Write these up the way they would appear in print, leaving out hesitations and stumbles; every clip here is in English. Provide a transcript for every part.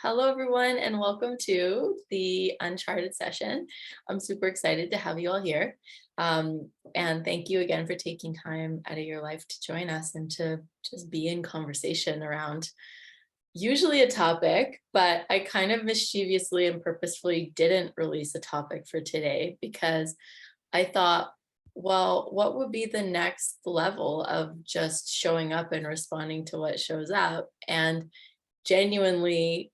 Hello, everyone, and welcome to the Uncharted session. I'm super excited to have you all here. And thank you again for taking time out of your life to join us and to just be in conversation around usually a topic, but I kind of mischievously and purposefully didn't release a topic for today because I thought, well, what would be the next level of just showing up and responding to what shows up and genuinely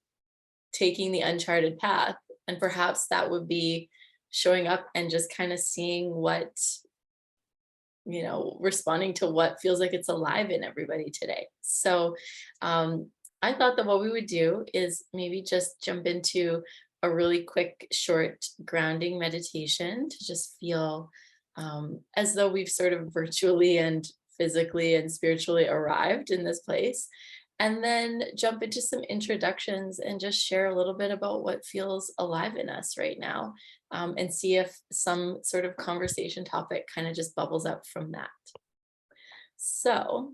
taking the uncharted path? And perhaps that would be showing up and just kind of seeing what, responding to what feels like it's alive in everybody today. So I thought that what we would do is maybe just jump into a really quick, short grounding meditation to just feel as though we've sort of virtually and physically and spiritually arrived in this place. And then jump into some introductions and just share a little bit about what feels alive in us right now, and see if some sort of conversation topic kind of just bubbles up from that. So,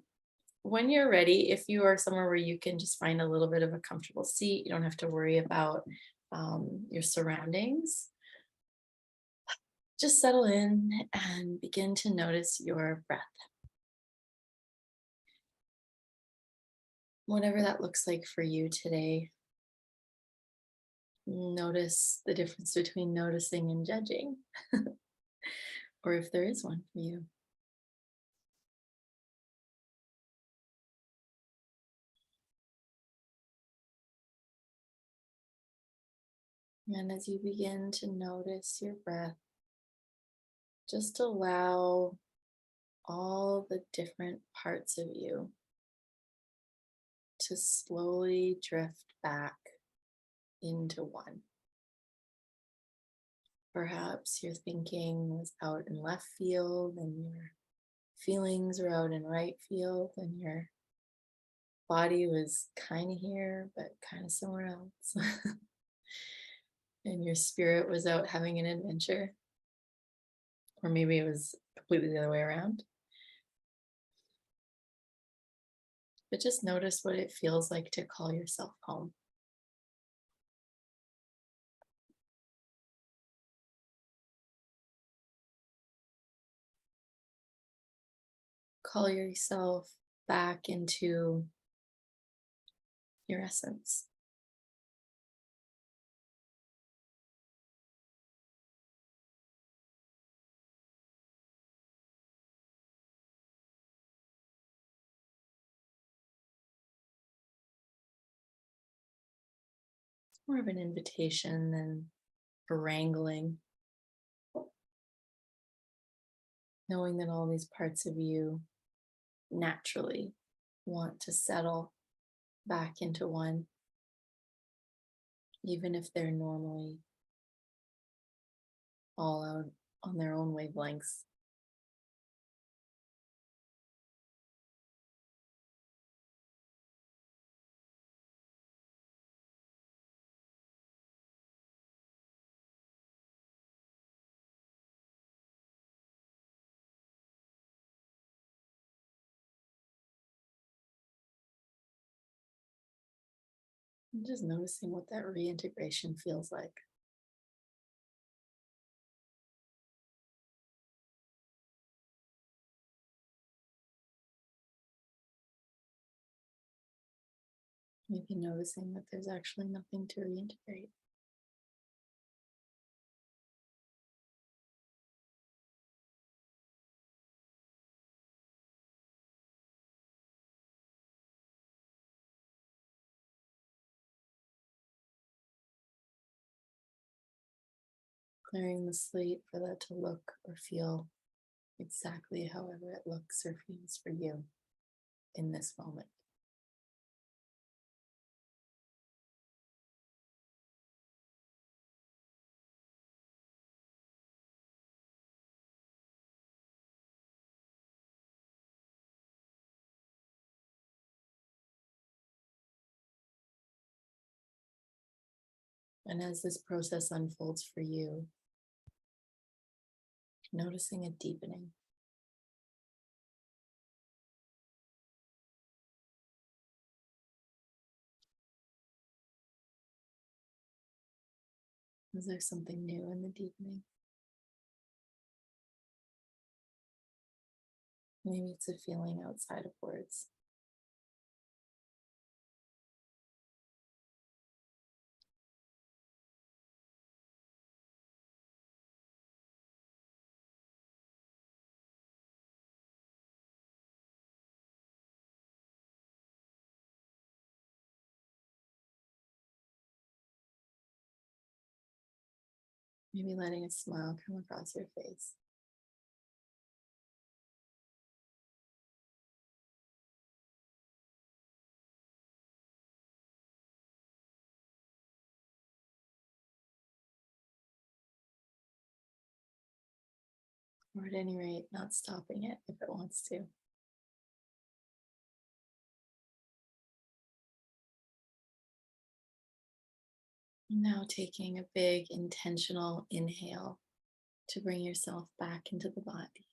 when you're ready, if you are somewhere where you can just find a little bit of a comfortable seat, you don't have to worry about your surroundings. Just settle in and begin to notice your breath, whatever that looks like for you today. Notice the difference between noticing and judging, or if there is one for you. And as you begin to notice your breath, just allow all the different parts of you to slowly drift back into one. Perhaps your thinking was out in left field and your feelings were out in right field, and your body was kind of here, but kind of somewhere else. And your spirit was out having an adventure, or maybe it was completely the other way around. But just notice what it feels like to call yourself home. Call yourself back into your essence. More of an invitation than a wrangling, knowing that all these parts of you naturally want to settle back into one, even if they're normally all out on their own wavelengths. And just noticing what that reintegration feels like. Maybe noticing that there's actually nothing to reintegrate. Clearing the slate for that to look or feel exactly however it looks or feels for you in this moment. And as this process unfolds for you, noticing a deepening. Is there something new in the deepening? Maybe it's a feeling outside of words. Maybe letting a smile come across your face. Or at any rate, not stopping it if it wants to. Now taking a big intentional inhale to bring yourself back into the body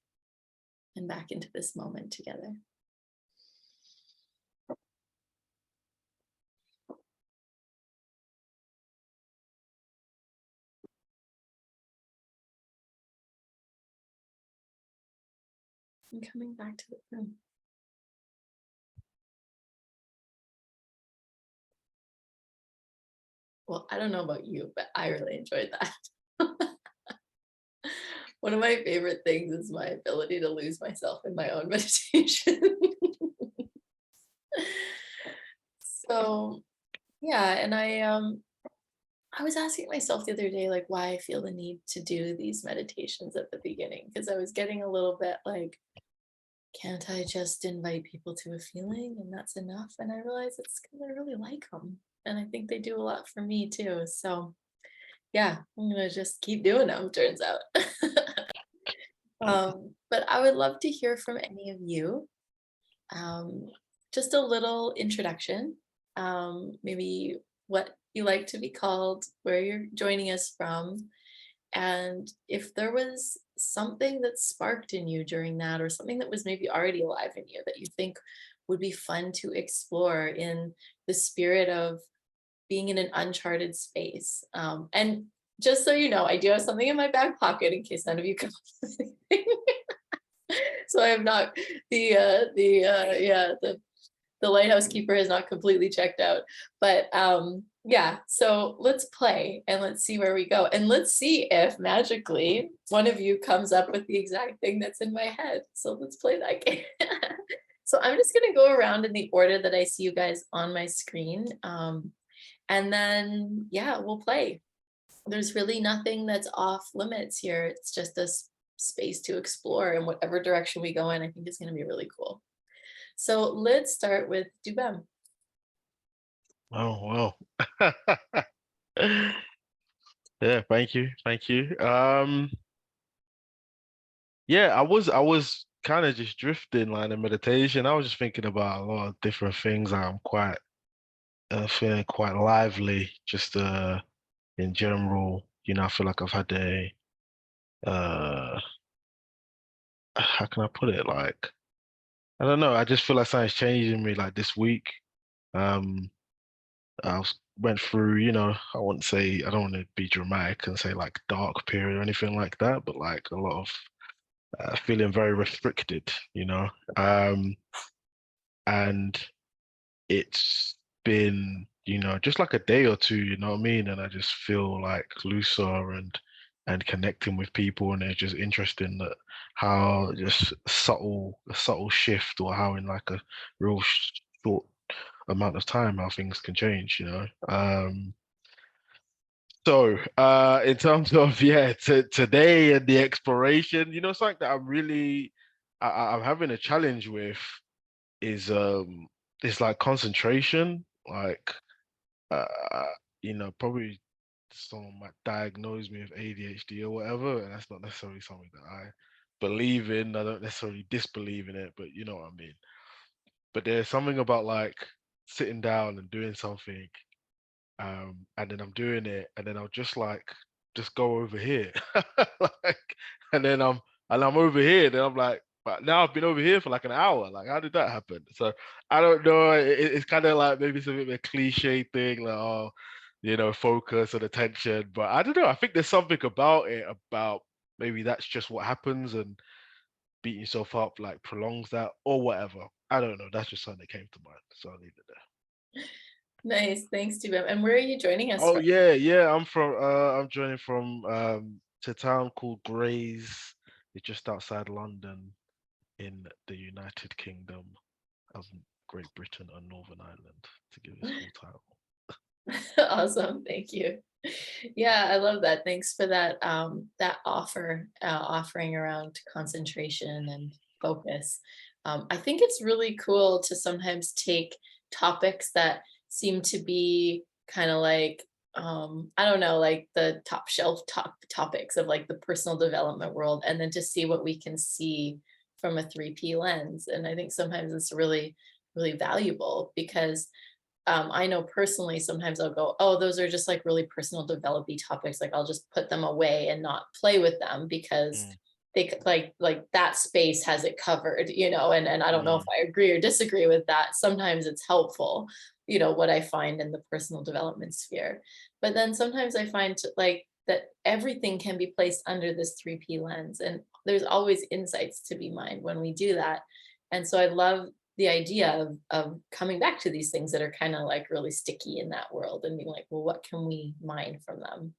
and back into this moment together. And coming back to the room. Well, I don't know about you, but I really enjoyed that. One of my favorite things is my ability to lose myself in my own meditation. So yeah, and I was asking myself the other day, like, why I feel the need to do these meditations at the beginning, because I was getting a little bit like, can't I just invite people to a feeling and that's enough? And I realized it's because I really like them. And I think they do a lot for me too. So yeah, I'm gonna just keep doing them, turns out. But I would love to hear from any of you. Um, just a little introduction, maybe what you like to be called, where you're joining us from, and if there was something that sparked in you during that, or something that was maybe already alive in you that you think would be fun to explore in the spirit of being in an uncharted space. And just so you know, I do have something in my back pocket in case none of you come up with anything. So I have not the lighthouse keeper has not completely checked out. But yeah, so let's play and let's see where we go. And let's see if magically one of you comes up with the exact thing that's in my head. So let's play that game. So I'm just gonna go around in the order that I see you guys on my screen. And then yeah, we'll play. There's really nothing that's off limits here. It's just a space to explore, and whatever direction we go in, I think is going to be really cool. So let's start with Dubem. Oh, wow. Yeah, thank you. Thank you. Yeah, I was kind of just drifting like in meditation. I was just thinking about a lot of different things. I'm quite feeling quite lively just in general. I feel like I've had a uh how can I put it? Like, I don't know, I just feel like something's changing me like this week. Um went through, I wouldn't say, I don't want to be dramatic and say like dark period or anything like that, but like a lot of feeling very restricted, and it's been, just like a day or two, you know what I mean? And I just feel like looser and connecting with people, and it's just interesting that how just a subtle shift, or how in like a real short amount of time how things can change, So, in terms of today and the exploration, something that I'm having a challenge with is like concentration. Like, uh, probably someone might diagnose me with ADHD or whatever, and that's not necessarily something that I believe in. I don't necessarily disbelieve in it, but you know what I mean. But there's something about like sitting down and doing something, and then I'm doing it, and then I'll just go over here, like, and then I'm over here, then I'm like, but now I've been over here for like an hour. Like, how did that happen? So I don't know. It's kind of like maybe it's a bit of a cliche thing, like, oh, focus and attention. But I don't know. I think there's something about it, about maybe that's just what happens, and beating yourself up like prolongs that or whatever. I don't know. That's just something that came to mind. So I'll leave it there. Nice. Thanks, Deepen. And where are you joining us Oh from? yeah, yeah. I'm joining from to a town called Grays. It's just outside London in the United Kingdom of Great Britain and Northern Ireland, to give its full title. Awesome. Thank you. Yeah, I love that. Thanks for that that offering around concentration and focus. I think it's really cool to sometimes take topics that seem to be kind of like I don't know, like the top shelf topics of like the personal development world, and then to see what we can see from a 3P lens. And I think sometimes it's really, really valuable because I know personally, sometimes I'll go, oh, those are just like really personal developy topics. Like I'll just put them away and not play with them because Mm, they like that space has it covered, and I don't know if mm, I agree or disagree with that. Sometimes it's helpful, what I find in the personal development sphere. But then sometimes I find like that everything can be placed under this 3P lens. And there's always insights to be mined when we do that. And so I love the idea of coming back to these things that are kind of like really sticky in that world and being like, well, what can we mine from them?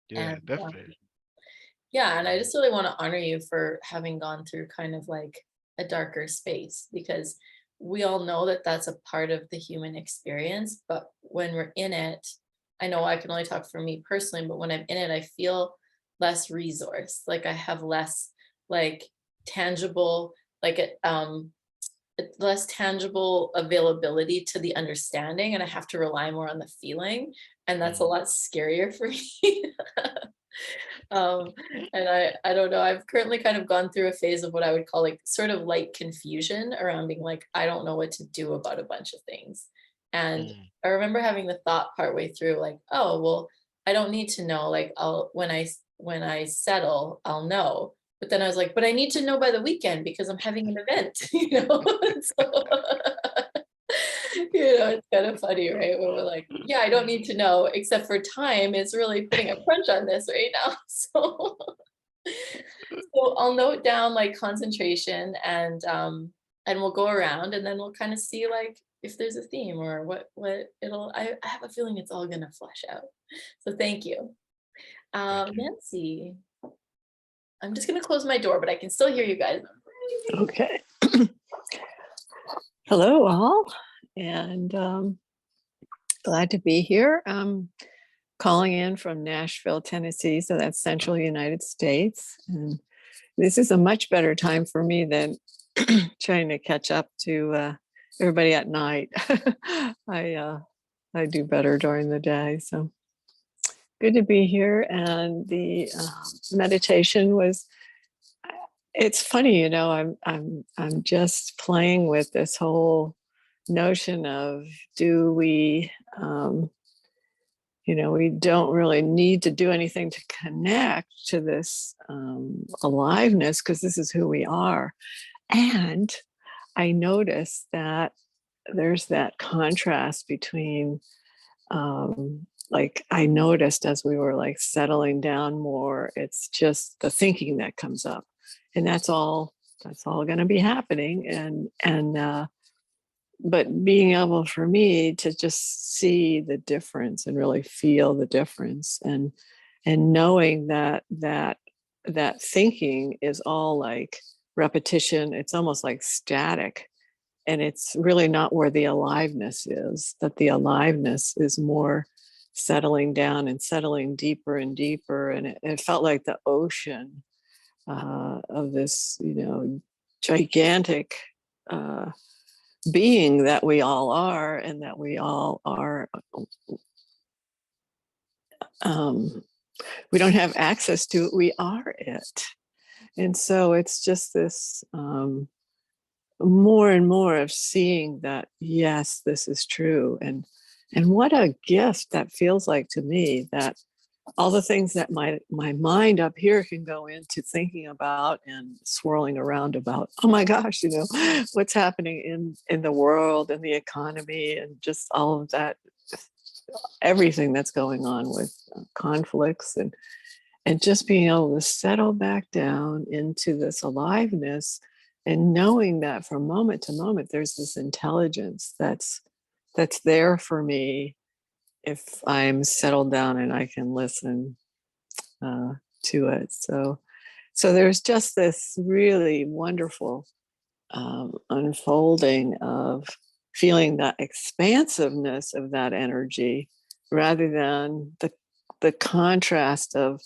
yeah, And definitely. yeah, and I Mm, just really want to honor you for having gone through kind of like a darker space because we all know that that's a part of the human experience. But when we're in it, I know I can only talk for me personally, but when I'm in it, I feel less resource. Like I have less like tangible, like less tangible availability to the understanding, and I have to rely more on the feeling, and that's a mm, lot scarier for me. um, and I don't know, I've currently kind of gone through a phase of what I would call like sort of light confusion around being like, I don't know what to do about a bunch of things. And mm, I remember having the thought partway through like, oh well, I don't need to know, like I'll when I settle I'll know. But then I was like, but I need to know by the weekend because I'm having an event, so it's kind of funny, right? When we're like, yeah, I don't need to know, except for time is really putting a crunch on this right now. So I'll note down like concentration and we'll go around and then we'll kind of see like if there's a theme or what I have a feeling it's all gonna flesh out. So thank you. thank you. Nancy, I'm just gonna close my door, but I can still hear you guys. Okay. Hello, all, and glad to be here. Calling in from Nashville, Tennessee, so that's central United States. And this is a much better time for me than trying to catch up to everybody at night. I do better during the day, so good to be here. And the meditation was. It's funny, I'm just playing with this whole notion of do we we don't really need to do anything to connect to this aliveness because this is who we are. And I noticed that there's that contrast between like I noticed as we were like settling down more, it's just the thinking that comes up. And that's all going to be happening. And but being able for me to just see the difference and really feel the difference and knowing that thinking is all like repetition, it's almost like static, and it's really not where the aliveness is, that the aliveness is more settling down and settling deeper and deeper. And it felt like the ocean of this gigantic being that we all are, and that we all are we don't have access to it, we are it. And so it's just this more and more of seeing that, yes, this is true. And what a gift that feels like to me, that all the things that my mind up here can go into thinking about and swirling around about, oh my gosh, what's happening in the world and the economy and just all of that everything that's going on with conflicts, and just being able to settle back down into this aliveness, and knowing that from moment to moment there's this intelligence that's there for me if I'm settled down and I can listen to it. So there's just this really wonderful unfolding of feeling that expansiveness of that energy, rather than the contrast of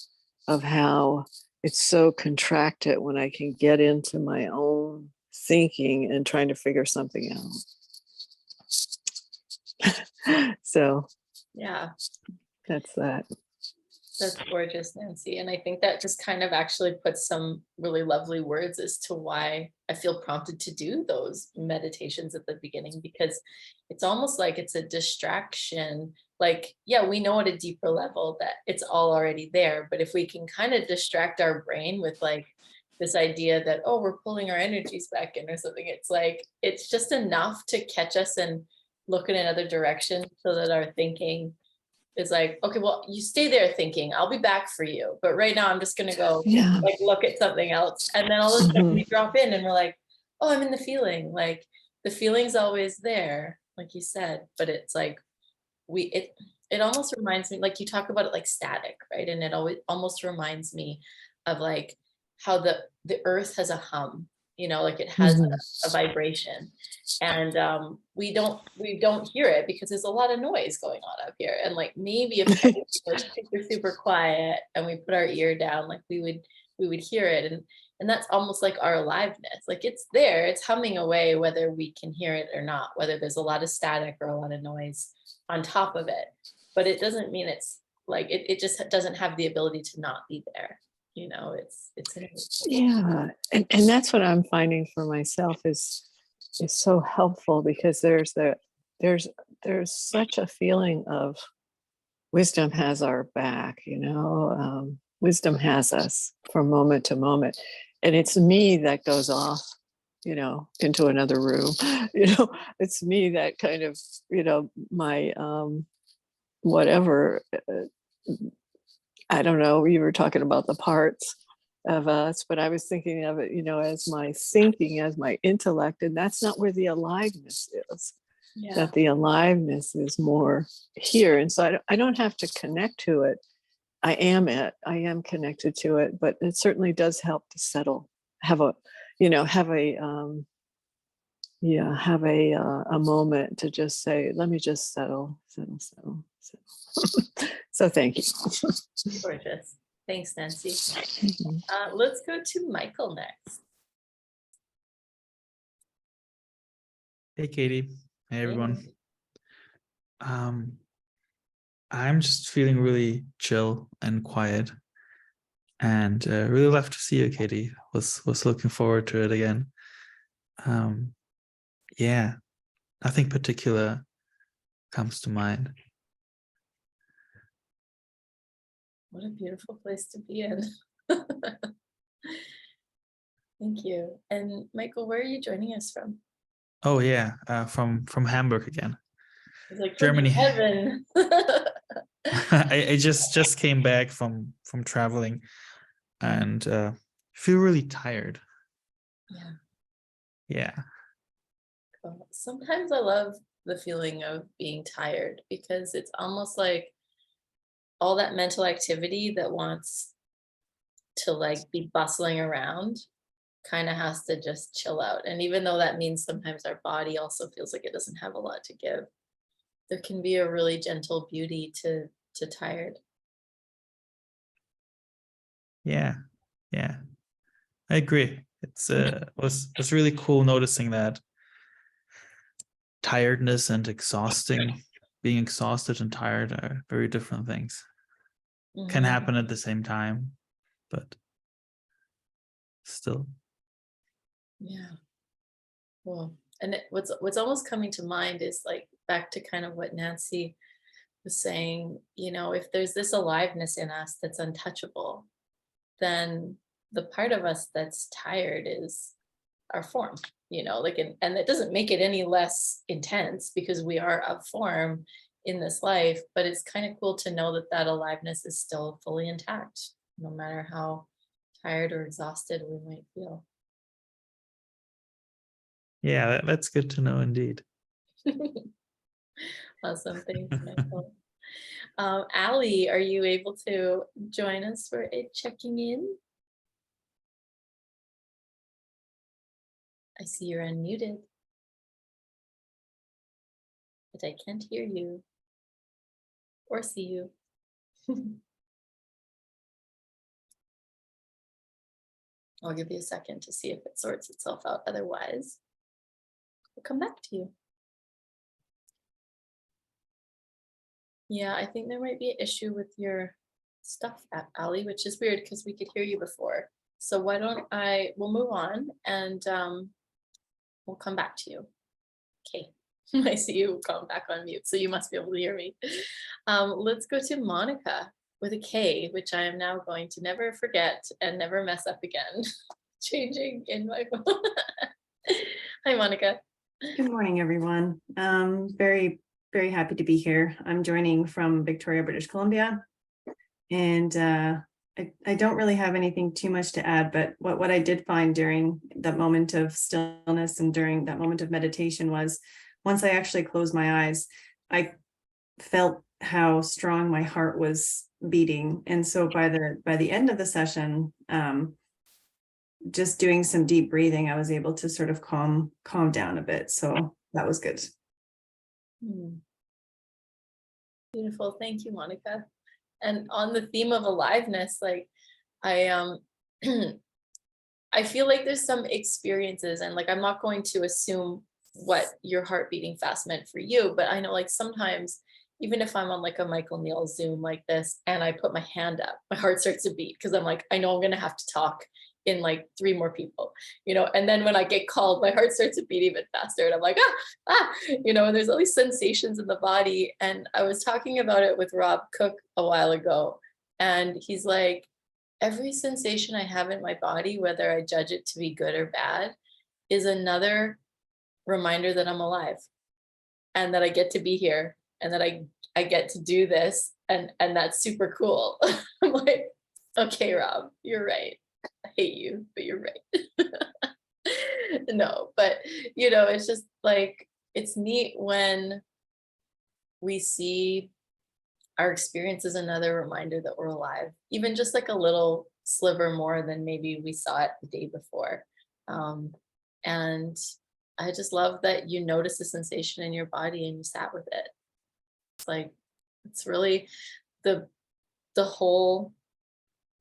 how it's so contracted when I can get into my own thinking and trying to figure something out. So Yeah, that's that. that's gorgeous, Nancy. And I think that just kind of actually puts some really lovely words as to why I feel prompted to do those meditations at the beginning, because it's almost like it's a distraction. Like, yeah, we know at a deeper level that it's all already there, but if we can kind of distract our brain with like this idea that, oh, we're pulling our energies back in or something, it's like, it's just enough to catch us and look in another direction, so that our thinking is like, okay, well, you stay there thinking, I'll be back for you. But right now I'm just going to go Yeah. like look at something else. And then all of a sudden Mhm. we drop in and we're like, oh, I'm in the feeling. Like the feeling's always there, like you said, but it's like it almost reminds me, like you talk about it like static, right? And it always almost reminds me of like how the earth has a hum, like it has Mhm. a vibration. And we don't hear it because there's a lot of noise going on up here. And like maybe if everything was super, super quiet and we put our ear down, like we would hear it. And that's almost like our aliveness. Like it's there, it's humming away, whether we can hear it or not, whether there's a lot of static or a lot of noise on top of it. But it doesn't mean it's like it just doesn't have the ability to not be there. It's Yeah, and that's what I'm finding for myself is so helpful, because there's such a feeling of wisdom has our back, wisdom has us from moment to moment, and it's me that goes off, into another room. It's me that kind of, my whatever. I don't know, you were talking about the parts of us, but I was thinking of it, as my thinking, as my intellect, and that's not where the aliveness is. yeah. That the aliveness is more here. And so I don't have to connect to it. I am connected to it, but it certainly does help to settle, have a, have a moment to just say, let me just settle. So thank you. Gorgeous. Thanks, Nancy. Mhm. Let's go to Michael next. Hey, Katie. Hey, everyone. I'm just feeling really chill and quiet, and really love to see you, Katie. Was looking forward to it again. Yeah, nothing particular comes to mind. What a beautiful place to be in. Thank you. And Michael, where are you joining us from? Oh yeah, from Hamburg again. It's like Germany. Heaven. I just came back from traveling, and feel really tired. Yeah. Yeah. Cool. Sometimes I love the feeling of being tired, because it's almost like all that mental activity that wants to like be bustling around kind of has to just chill out. And even though that means sometimes our body also feels like it doesn't have a lot to give, there can be a really gentle beauty to tired. Yeah. I agree. It's was really cool noticing that tiredness and being exhausted and tired are very different things. Can Mhm. happen at the same time, but still. Yeah. Cool. And what's almost coming to mind is like back to kind of what Nancy was saying, if there's this aliveness in us that's untouchable, then the part of us that's tired is our form, like, and it doesn't make it any less intense, because we are of form. in this life, but it's kind of cool to know that that aliveness is still fully intact, no matter how tired or exhausted we might feel. Yeah, that's good to know indeed. Awesome, thanks, Michael. Allie, are you able to join us for a checking in? I see you're unmuted, but I can't hear you or see you. I'll give you a second to see if it sorts itself out. Otherwise, we'll come back to you. Yeah, I think there might be an issue with your stuff, Allie, which is weird because we could hear you before. So why don't we'll move on and we'll come back to you. Okay, I see you going back on mute, so you must be able to hear me. Let's go to Monica with a K, which I am now going to never forget and never mess up again. Changing in my phone. Hi, Monica. Good morning, everyone. Very, very happy to be here. I'm joining from Victoria, British Columbia. And I don't really have anything too much to add, but what I did find during that moment of stillness and during that moment of meditation was, once I actually closed my eyes, I felt how strong my heart was beating. And so by the end of the session, just doing some deep breathing, I was able to sort of calm down a bit. So that was good. Beautiful. Thank you, Monica. And on the theme of aliveness, like I I feel like there's some experiences, and like I'm not going to assume what your heart beating fast meant for you, but I know like sometimes even if I'm on like a Michael Neal Zoom like this and I put my hand up, my heart starts to beat because I'm like, I know I'm gonna have to talk in like 3 more people, you know, and then when I get called, my heart starts to beat even faster and I'm like, you know, and there's all these sensations in the body. And I was talking about it with Rob Cook a while ago, and he's like, every sensation I have in my body, whether I judge it to be good or bad, is another reminder that I'm alive and that I get to be here and that I get to do this, and that's super cool. I'm like, okay, Rob, you're right. I hate you, but you're right. No, but you know, it's just like, it's neat when we see our experience as another reminder that we're alive, even just like a little sliver more than maybe we saw it the day before. And I just love that you notice the sensation in your body and you sat with it. It's like, it's really the whole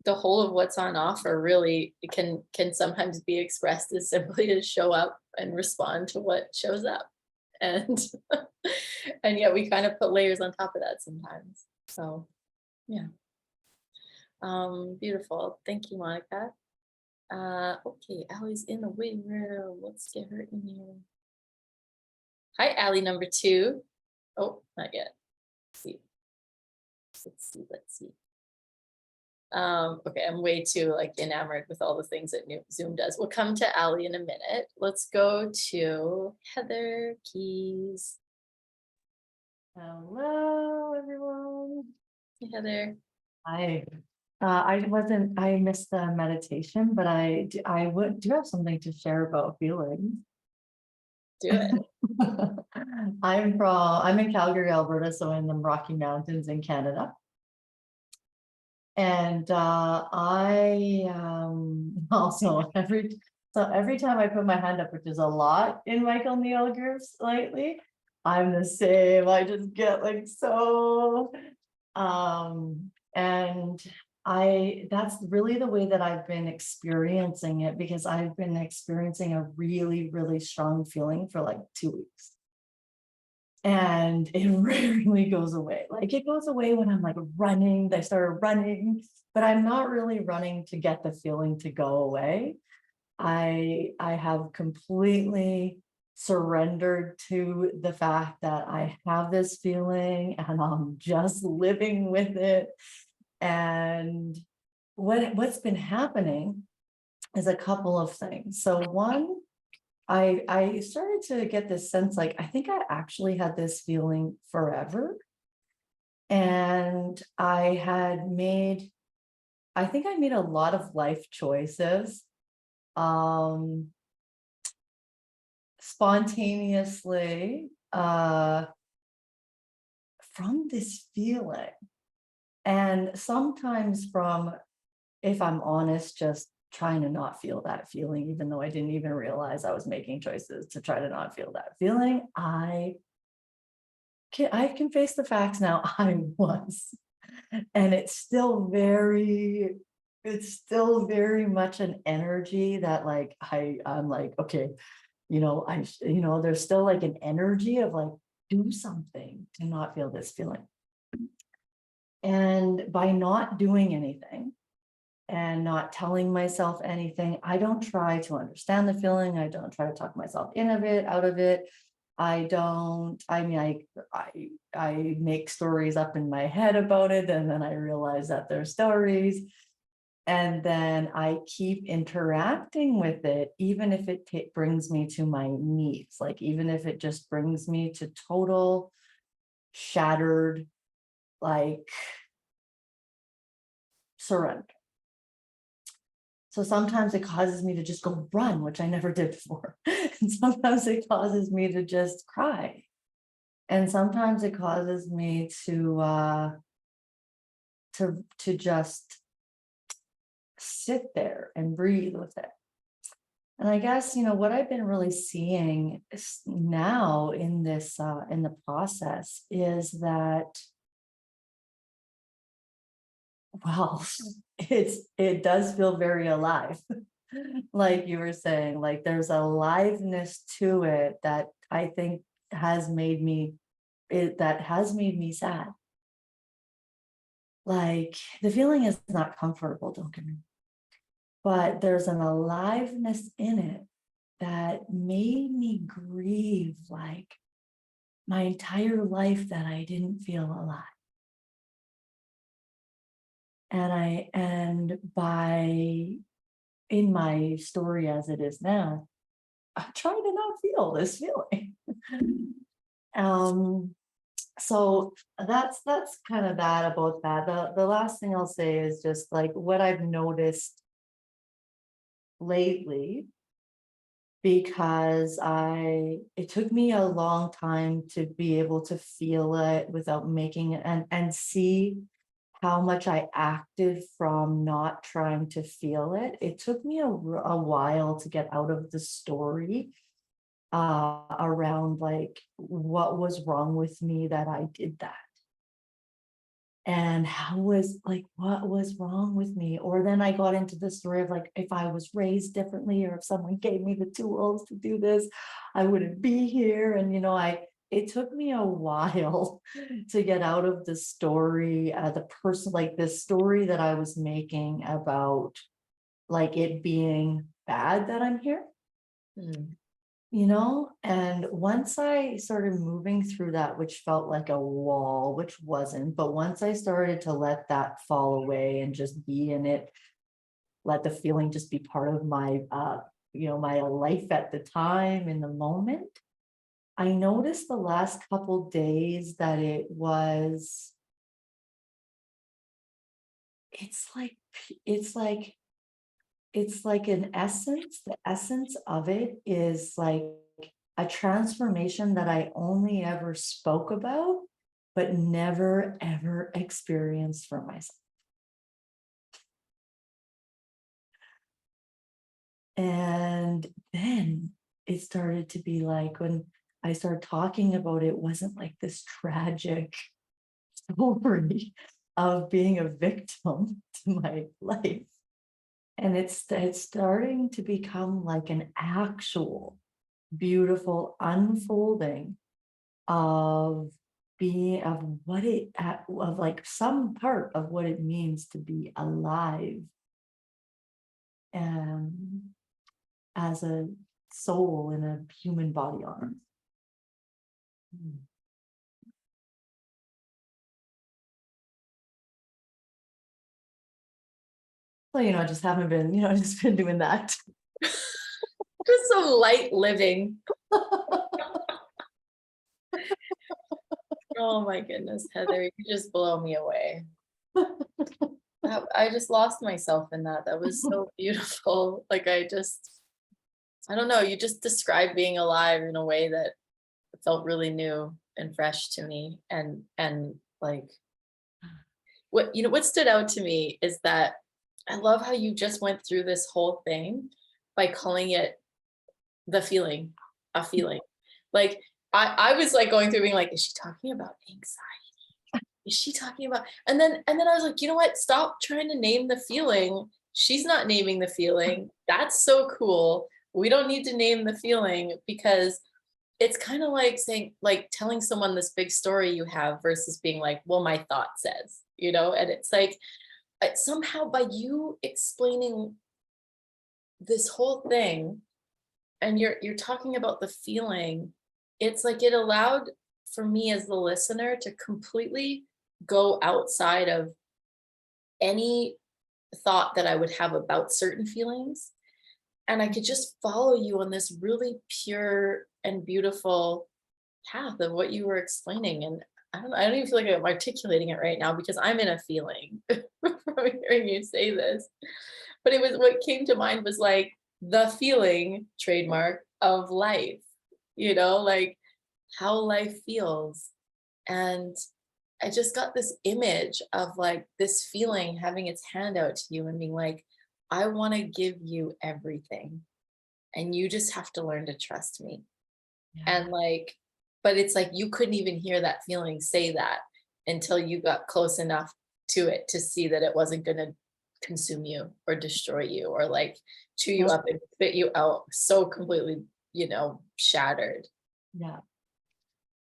of what's on offer. Really, it can sometimes be expressed as simply as show up and respond to what shows up, and and yet we kind of put layers on top of that sometimes. So yeah, beautiful. Thank you, Monica. Okay, Allie's in the waiting room. Let's get her in here. Hi, Allie number 2. Oh, not yet. Let's see. Okay, I'm way too like enamored with all the things that Zoom does. We'll come to Allie in a minute. Let's go to Heather Keys. Hello, everyone. Hey, Heather. Hi. I missed the meditation, but I do have something to share about feelings. Do it. I'm in Calgary, Alberta, so in the Rocky Mountains in Canada. And I also every time I put my hand up, which is a lot in Michael Neal groups lately, I'm the same. I just get like so and that's really the way that I've been experiencing it, because I've been experiencing a really, really strong feeling for like 2 weeks. And it rarely goes away. Like it goes away when I'm like running, I started running, but I'm not really running to get the feeling to go away. I have completely surrendered to the fact that I have this feeling and I'm just living with it. And what's been happening is a couple of things. So one, I started to get this sense like, I think I actually had this feeling forever. And I think I made a lot of life choices spontaneously from this feeling. And sometimes from, if I'm honest, just trying to not feel that feeling, even though I didn't even realize I was making choices to try to not feel that feeling. I can face the facts now. I was. And it's still very much an energy that like I'm like, okay, there's still like an energy of like, do something to not feel this feeling. And by not doing anything and not telling myself anything, I don't try to understand the feeling. I don't try to talk myself out of it. I make stories up in my head about it, and then I realize that they're stories. And then I keep interacting with it, even if it brings me to my knees, like even if it just brings me to total shattered, like surrender. So sometimes it causes me to just go run, which I never did before. And sometimes it causes me to just cry. And sometimes it causes me to just sit there and breathe with it. And I guess, what I've been really seeing now in this, in the process is that, well, it does feel very alive. Like you were saying, like there's a aliveness to it that I think has made me sad. Like the feeling is not comfortable, don't get me wrong, but there's an aliveness in it that made me grieve like my entire life that I didn't feel alive. And in my story as it is now, I try to not feel this feeling. So that's kind of that about that. The last thing I'll say is just like what I've noticed lately, because it took me a long time to be able to feel it without making it and see how much I acted from not trying to feel it. It took me a while to get out of the story around like what was wrong with me that I did that. And what was wrong with me? Or then I got into the story of like, if I was raised differently, or if someone gave me the tools to do this, I wouldn't be here. And, it took me a while to get out of the story, this story that I was making about like it being bad that I'm here. And once I started moving through that, which felt like a wall, which wasn't, but once I started to let that fall away and just be in it, let the feeling just be part of my, my life at the time in the moment, I noticed the last couple days that it's like an essence. The essence of it is like a transformation that I only ever spoke about, but never, ever experienced for myself. And then it started to be like, when I started talking about it, it wasn't like this tragic story of being a victim to my life. And it's starting to become like an actual beautiful unfolding of like some part of what it means to be alive and as a soul in a human body on earth. Well, I just haven't been, just been doing that. Just some light living. Oh my goodness, Heather, you just blow me away. I just lost myself in that. That was so beautiful. Like I don't know, you just described being alive in a way that felt really new and fresh to me. And like what stood out to me is that I love how you just went through this whole thing by calling it the feeling, a feeling. Like I was like going through being like, is she talking about anxiety? Is she talking about, and then I was like, you know what? Stop trying to name the feeling. She's not naming the feeling. That's so cool. We don't need to name the feeling, because it's kind of like saying, like telling someone this big story you have versus being like, well, my thought says, and it's like somehow by you explaining this whole thing, and you're talking about the feeling, it's like it allowed for me as the listener to completely go outside of any thought that I would have about certain feelings. And I could just follow you on this really pure and beautiful path of what you were explaining. And I don't even feel like I'm articulating it right now because I'm in a feeling from hearing you say this. But it was, what came to mind was like the feeling, trademark, of life, like how life feels. And I just got this image of like this feeling having its hand out to you and being like, I want to give you everything. And you just have to learn to trust me. Yeah. And like, but it's like you couldn't even hear that feeling say that until you got close enough to it to see that it wasn't going to consume you or destroy you or like chew you up and spit you out so completely, shattered. Yeah.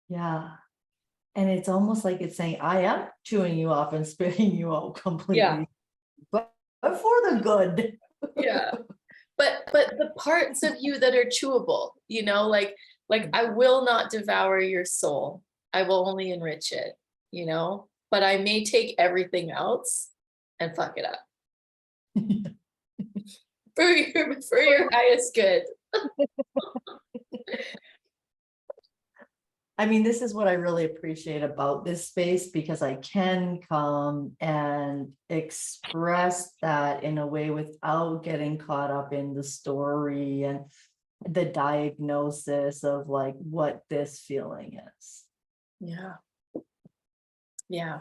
Yeah. And it's almost like it's saying, I am chewing you up and spitting you out completely. Yeah. But for the good. Yeah. But the parts of you that are chewable, like I will not devour your soul. I will only enrich it, but I may take everything else and fuck it up. for your highest good. I mean, this is what I really appreciate about this space, because I can come and express that in a way without getting caught up in the story and the diagnosis of like what this feeling is. Yeah. Yeah.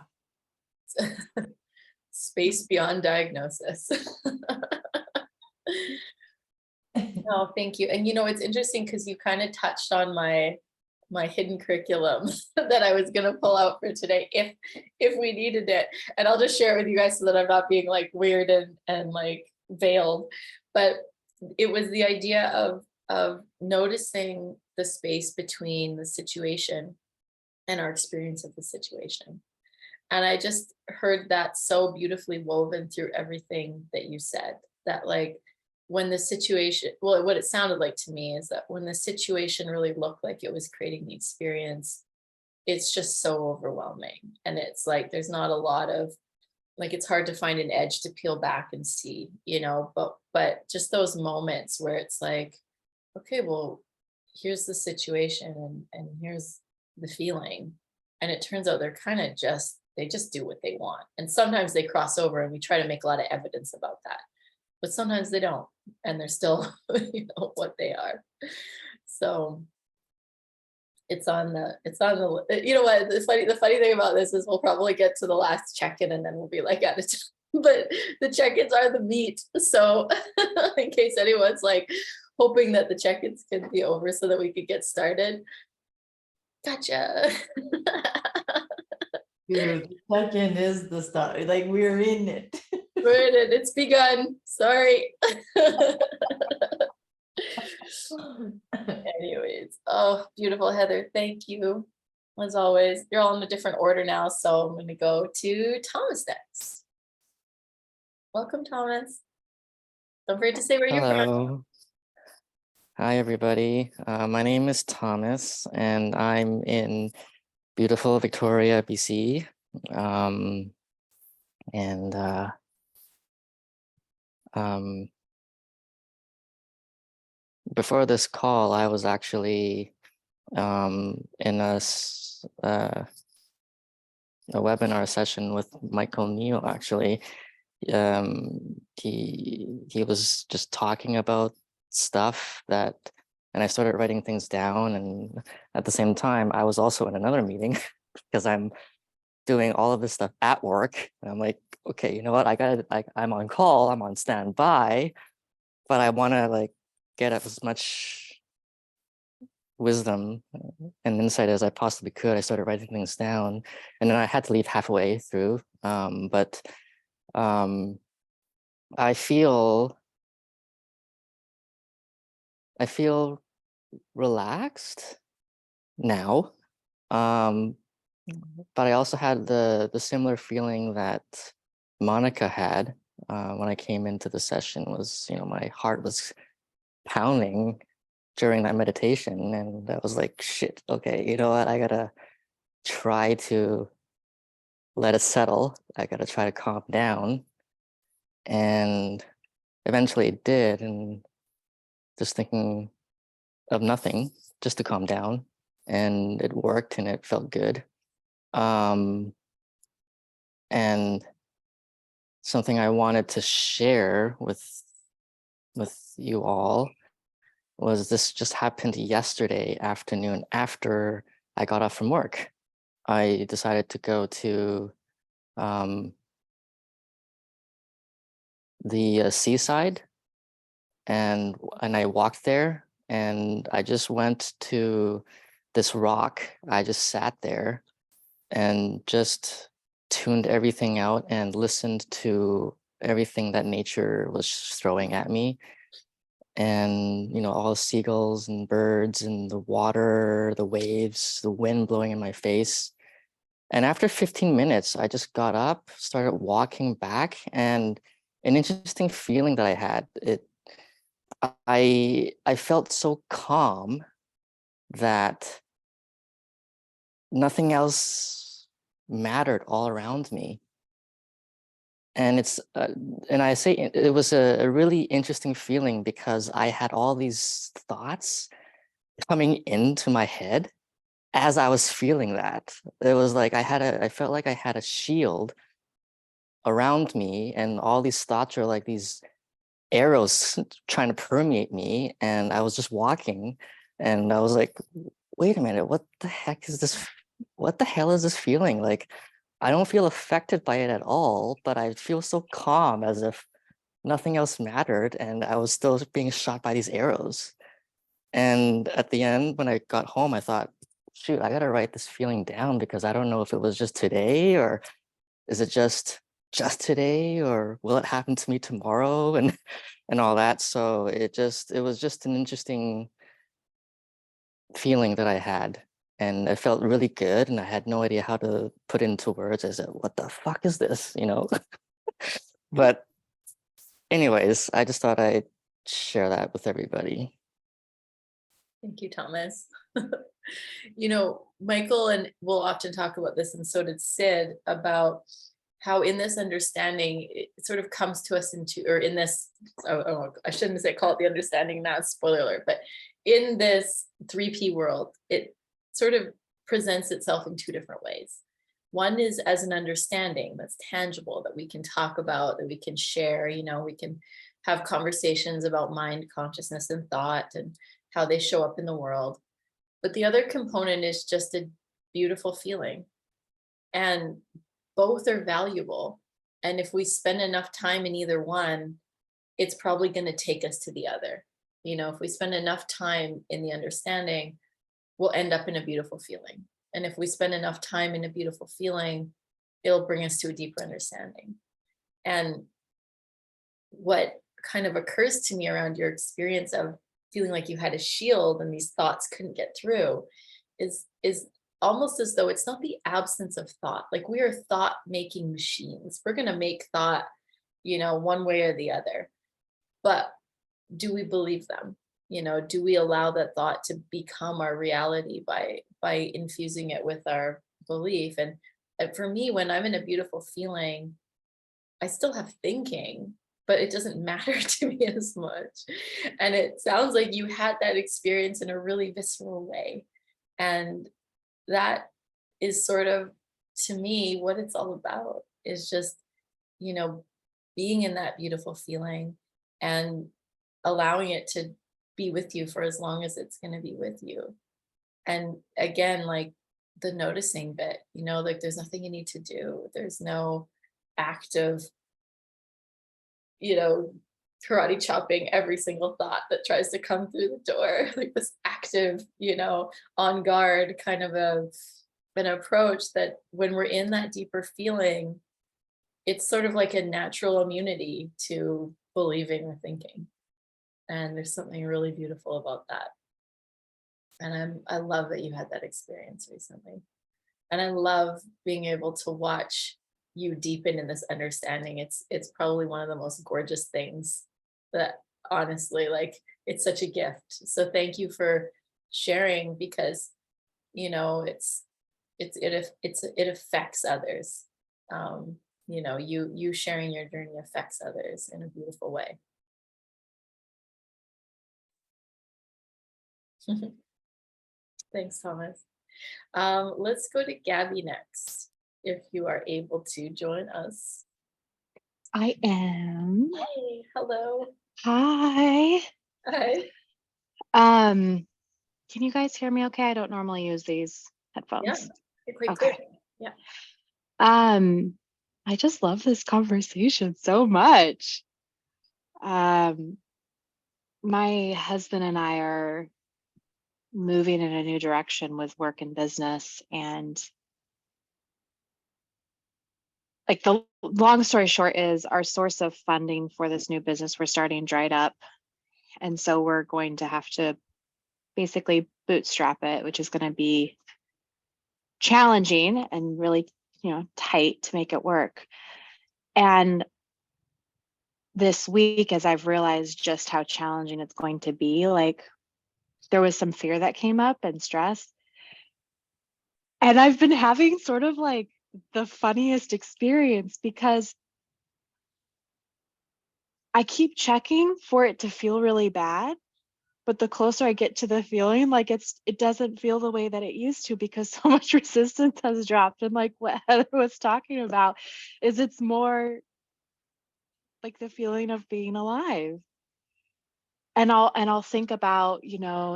Space beyond diagnosis. Oh, thank you. And it's interesting because you kind of touched on my hidden curriculum that I was going to pull out for today if we needed it. And I'll just share it with you guys so that I'm not being like weird and like veiled. But it was the idea of noticing the space between the situation and our experience of the situation. And I just heard that so beautifully woven through everything that you said, that like when the situation, well, what it sounded like to me is that when the situation really looked like it was creating the experience, it's just so overwhelming. And it's like, there's not a lot of, like, it's hard to find an edge to peel back and see, but just those moments where it's like, okay, well, here's the situation and here's the feeling. And it turns out they just do what they want. And sometimes they cross over and we try to make a lot of evidence about that. But sometimes they don't, and they're still, what they are. So it's on the, what, the funny thing about this is we'll probably get to the last check-in and then we'll be like at it. But the check-ins are the meat. So in case anyone's like hoping that the check-ins can be over so that we could get started. Gotcha. Dude, check-in is the stuff. Like we're in it. We're in it. It's begun. Sorry. Anyways, oh, beautiful, Heather. Thank you. As always, you're all in a different order now, so I'm going to go to Thomas next. Welcome, Thomas. Don't forget to say where you're from. Hello. Hi, everybody. My name is Thomas, and I'm in beautiful Victoria, BC. Before this call, I was actually in a a webinar session with Michael Neal, actually. He was just talking about stuff that, and I started writing things down. And at the same time, I was also in another meeting because I'm doing all of this stuff at work. And I'm like, okay, you know what? I'm on call, I'm on standby, but I want to like get as much wisdom and insight as I possibly could. I started writing things down, and then I had to leave halfway through. But I feel relaxed now. But I also had the similar feeling that Monica had when I came into the session. Was, you know, my heart was pounding during that meditation, and I was like, shit, okay, you know what, I gotta try to let it settle. I gotta try to calm down. And eventually it did, and just thinking of nothing, just to calm down, and it worked and it felt good. And something I wanted to share with you all was, this just happened yesterday afternoon after I got off from work. I decided to go to the seaside, and I walked there, and I just went to this rock. I just sat there and just tuned everything out and listened to everything that nature was throwing at me. And, you know, all the seagulls and birds and the water, the waves, the wind blowing in my face. And after 15 minutes, I just got up, started walking back, and an interesting feeling that I had, I felt so calm that nothing else mattered all around me. And and I say it was a really interesting feeling, because I had all these thoughts coming into my head as I was feeling that. It was like I felt like I had a shield around me, and all these thoughts are like these arrows trying to permeate me. And I was just walking, and I was like, wait a minute, what the heck is this? What the hell is this feeling? Like, I don't feel affected by it at all, but I feel so calm, as if nothing else mattered, and I was still being shot by these arrows. And at the end, when I got home, I thought, shoot, I gotta write this feeling down, because I don't know if it was just today, or is it just today, or will it happen to me tomorrow, and all that. So it was just an interesting feeling that I had, and it felt really good, and I had no idea how to put into words. I said, what the fuck is this, you know? But anyways, I just thought I'd share that with everybody. Thank you, Thomas. You know, Michael and we'll often talk about this, and so did Sid, about how in this understanding, it sort of comes to us or in this, I shouldn't say call it the understanding now, spoiler alert, but in this 3P world, it sort of presents itself in two different ways. One is as an understanding that's tangible, that we can talk about, that we can share, you know, we can have conversations about mind, consciousness, and thought, and how they show up in the world. But the other component is just a beautiful feeling. And both are valuable. And if we spend enough time in either one, it's probably going to take us to the other. You know, if we spend enough time in the understanding, we'll end up in a beautiful feeling. And if we spend enough time in a beautiful feeling, it'll bring us to a deeper understanding. And what kind of occurs to me around your experience of feeling like you had a shield and these thoughts couldn't get through is almost as though it's not the absence of thought. Like, we are thought making machines. We're going to make thought, you know, one way or the other. But do we believe them? You know, do we allow that thought to become our reality by infusing it with our belief? And for me, when I'm in a beautiful feeling, I still have thinking, but it doesn't matter to me as much. And it sounds like you had that experience in a really visceral way. And that is sort of to me, what it's all about is just, you know, being in that beautiful feeling and allowing it to be with you for as long as it's going to be with you. And again, like the noticing bit, you know, like there's nothing you need to do. There's no act of, you know, karate chopping every single thought that tries to come through the door. Like this active, you know, on guard kind of an approach that when we're in that deeper feeling, it's sort of like a natural immunity to believing or thinking. And there's something really beautiful about that. And I love that you had that experience recently. And I love being able to watch you deepen in this understanding. It's probably one of the most gorgeous things that, honestly, like, it's such a gift. So thank you for sharing, because, you know, it affects others. You know, you sharing your journey affects others in a beautiful way. Thanks, Thomas. Let's go to Gabby next, if you are able to join us. I am. Hey, hello. Hi. Hi. Can you guys hear me okay? I don't normally use these Yeah, headphones. you're quite Okay. clear. Yeah. I just love this conversation so much. My husband and I are moving in a new direction with work and business, and like the long story short is our source of funding for this new business we're starting dried up. And so we're going to have to basically bootstrap it, which is going to be challenging and really, tight to make it work. And this week, as I've realized just how challenging it's going to be, like there was some fear that came up and stress. And I've been having sort of like the funniest experience, because I keep checking for it to feel really bad. But the closer I get to the feeling, like it doesn't feel the way that it used to, because so much resistance has dropped. And like what Heather was talking about is it's more like the feeling of being alive. And I'll think about,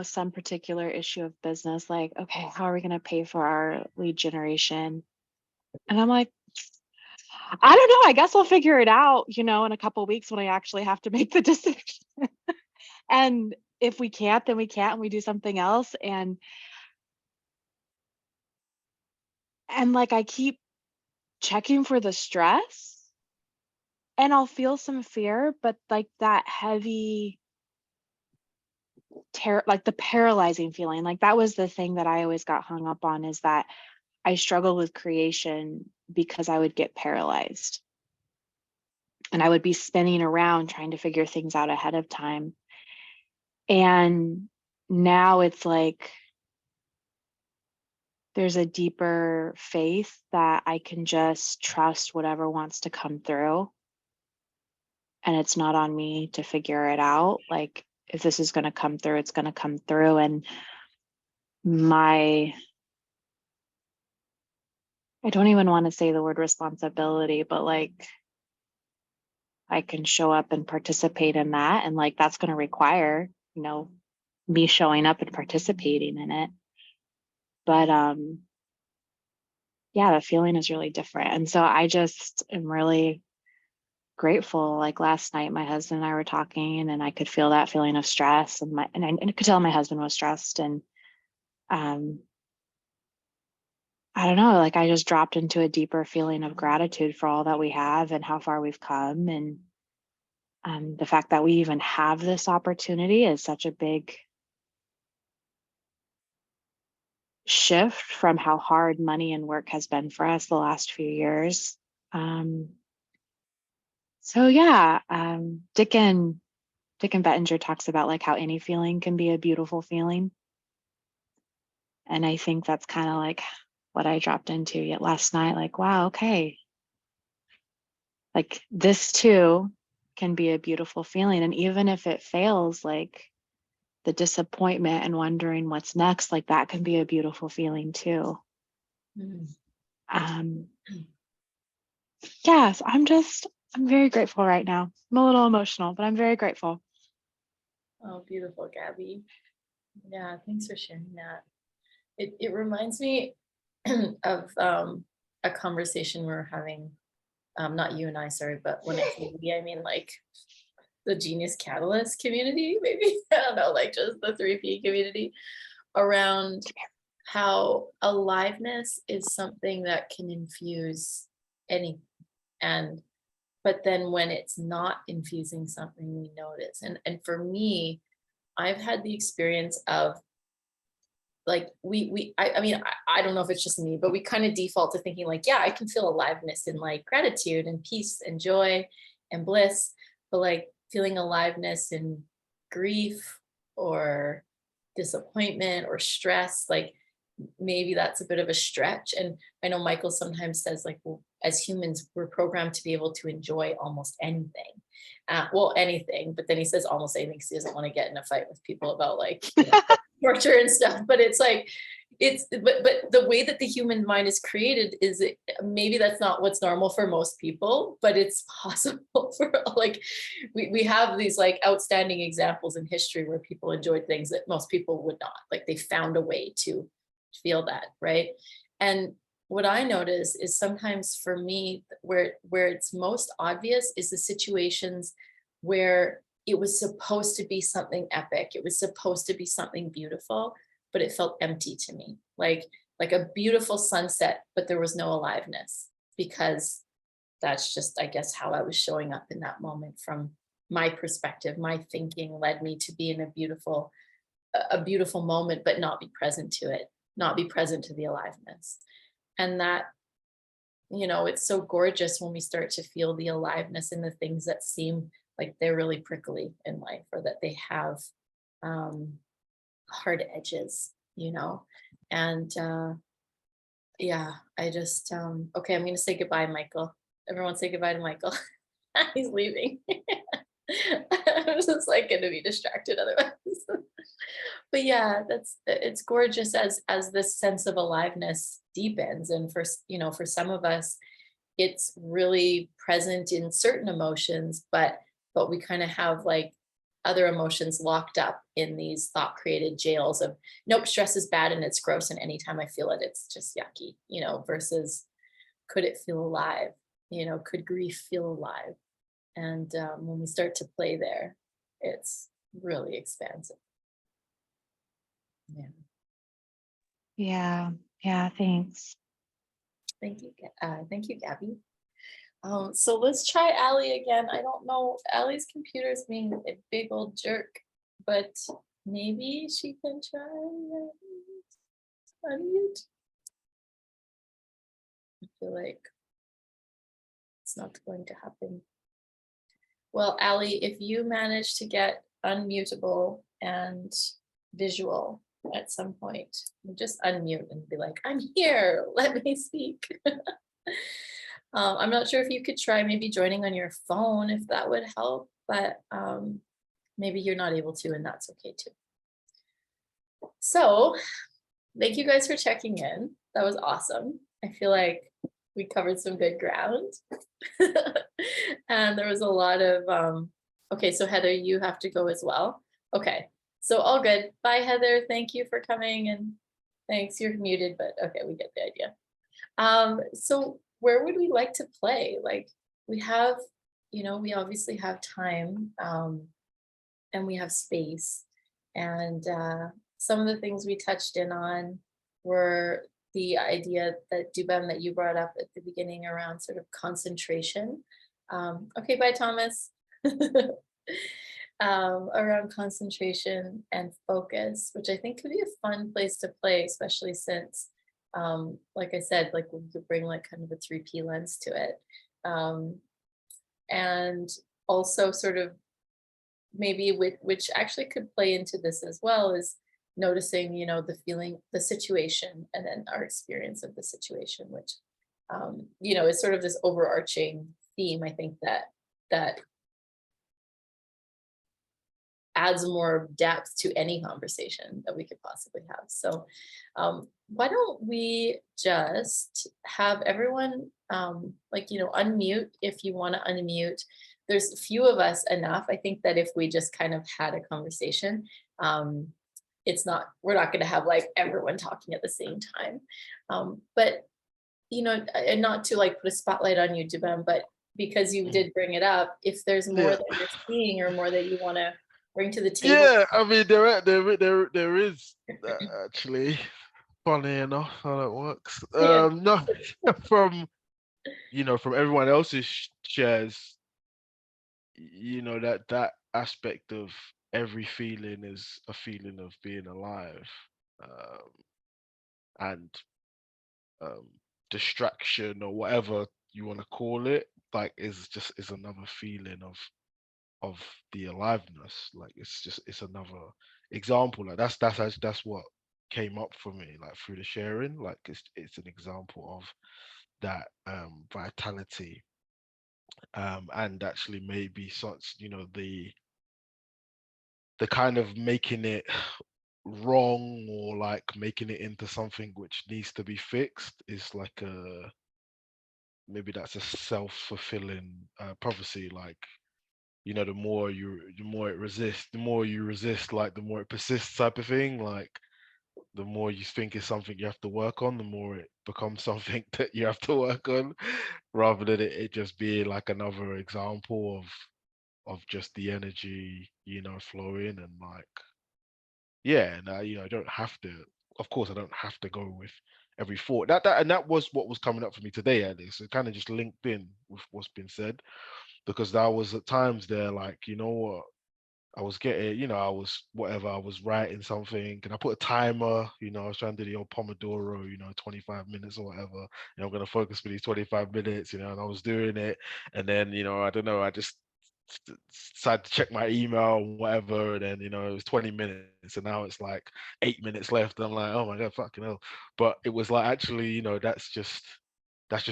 some particular issue of business, like, okay, how are we going to pay for our lead generation? And I'm like, I don't know, I guess I'll figure it out, in a couple of weeks when I actually have to make the decision. And if we can't, then we can't, and we do something else. And like I keep checking for the stress, and I'll feel some fear, but like that heavy terror, like the paralyzing feeling, like that was the thing that I always got hung up on, is that I struggled with creation because I would get paralyzed and I would be spinning around trying to figure things out ahead of time. And now it's like there's a deeper faith that I can just trust whatever wants to come through. And it's not on me to figure it out. Like, if this is going to come through, it's going to come through. And I don't even want to say the word responsibility, but like, I can show up and participate in that. And like, that's going to require, me showing up and participating in it. But, yeah, the feeling is really different. And so I just am really grateful. Like last night, my husband and I were talking, and I could feel that feeling of stress, and I could tell my husband was stressed. And I don't know, like I just dropped into a deeper feeling of gratitude for all that we have and how far we've come. And the fact that we even have this opportunity is such a big shift from how hard money and work has been for us the last few years. So yeah, Dick and Bettinger talks about like how any feeling can be a beautiful feeling. And I think that's kind of like what I dropped into yet last night. Like, wow, okay. Like this too can be a beautiful feeling. And even if it fails, like the disappointment and wondering what's next, like that can be a beautiful feeling too. Mm. Yes, I'm very grateful right now. I'm a little emotional, but I'm very grateful. Oh, beautiful, Gabby. Yeah, thanks for sharing that. It reminds me of a conversation we were having, not you and I, sorry, but when I say we, I mean like the Genius Catalyst community, maybe. I don't know, like just the 3P community, around how aliveness is something that can infuse anything. And but then when it's not infusing something, we notice. And for me, I've had the experience of like I mean, I don't know if it's just me, but we kind of default to thinking like, yeah, I can feel aliveness in like gratitude and peace and joy and bliss, but like feeling aliveness in grief or disappointment or stress, like maybe that's a bit of a stretch. And I know Michael sometimes says like, well, as humans, we're programmed to be able to enjoy almost anything. Well, anything, but then he says almost anything because he doesn't want to get in a fight with people about like, you know, torture and stuff. But it's like, but the way that the human mind is created is maybe that's not what's normal for most people, but it's possible for like, we have these like outstanding examples in history where people enjoyed things that most people would not, like they found a way to feel that, right? And what I notice is sometimes for me, where it's most obvious is the situations where it was supposed to be something epic, it was supposed to be something beautiful, but it felt empty to me, like a beautiful sunset, but there was no aliveness, because that's just, I guess, how I was showing up in that moment. From my perspective, my thinking led me to be in a beautiful moment, but not be present to it, not be present to the aliveness. And that, you know, it's so gorgeous when we start to feel the aliveness in the things that seem like they're really prickly in life, or that they have hard edges, you know. And yeah, I just okay, I'm gonna say goodbye, Michael. Everyone say goodbye to Michael. He's leaving. I'm just like gonna be distracted otherwise. But yeah, it's gorgeous as this sense of aliveness deepens. And for, you know, for some of us, it's really present in certain emotions, but we kind of have like other emotions locked up in these thought created jails of, nope, stress is bad and it's gross, and anytime I feel it, it's just yucky, you know, versus could it feel alive? You know, could grief feel alive? And when we start to play there, it's really expansive. Yeah. Yeah, thanks. Thank you, Gabby. So let's try Allie again. I don't know, Allie's computer is being a big old jerk, but maybe she can try unmute. I feel like it's not going to happen. Well, Allie, if you manage to get unmutable and visual at some point, just unmute and be like, I'm here, let me speak. I'm not sure if you could try maybe joining on your phone, if that would help, but maybe you're not able to, and that's okay too. So thank you guys for checking in. That was awesome. I feel like we covered some good ground. And there was a lot of, okay, so Heather, you have to go as well. Okay, so all good. Bye, Heather. Thank you for coming, and thanks, you're muted, but okay, we get the idea. So where would we like to play? Like we have, you know, we obviously have time, and we have space. And some of the things we touched in on were the idea that Dubem, that you brought up at the beginning around sort of concentration. Okay, bye, Thomas. Around concentration and focus, which I think could be a fun place to play, especially since, like I said, like we could bring like kind of a 3P lens to it. And also sort of maybe which actually could play into this as well, is noticing, you know, the feeling, the situation, and then our experience of the situation, which, you know, is sort of this overarching theme. I think that adds more depth to any conversation that we could possibly have. So why don't we just have everyone unmute if you want to unmute. There's a few of us enough. I think that if we just kind of had a conversation, we're not going to have like everyone talking at the same time. But and not to like put a spotlight on you, Deepen, but because you did bring it up, if there's more that you're seeing or more that you want to bring to the table. Yeah, I mean, there is actually, funny enough how that works. Yeah. No, from from everyone else's shares, that aspect of every feeling is a feeling of being alive, and distraction or whatever you want to call it, like is another feeling of the aliveness. Like it's another example. Like that's what came up for me, like through the sharing. Like it's an example of that vitality, and actually maybe such the kind of making it wrong or like making it into something which needs to be fixed is like maybe that's a self-fulfilling prophecy. Like the more you resist, like the more it persists, type of thing. Like the more you think it's something you have to work on, the more it becomes something that you have to work on, rather than it just being like another example of just the energy flowing. And like and I don't have to, of course I don't have to go with every thought. That was what was coming up for me today, Alice. It kind of just linked in with what's been said, because there was at times there, like, what, I was getting, I was writing something and I put a timer, I was trying to do the old Pomodoro, 25 minutes or whatever, I'm going to focus for these 25 minutes, and I was doing it. And then, I don't know, I just decided to check my email and whatever. And then, it was 20 minutes and now it's like 8 minutes left. And I'm like, oh my God, fucking hell. But it was like, actually, that's just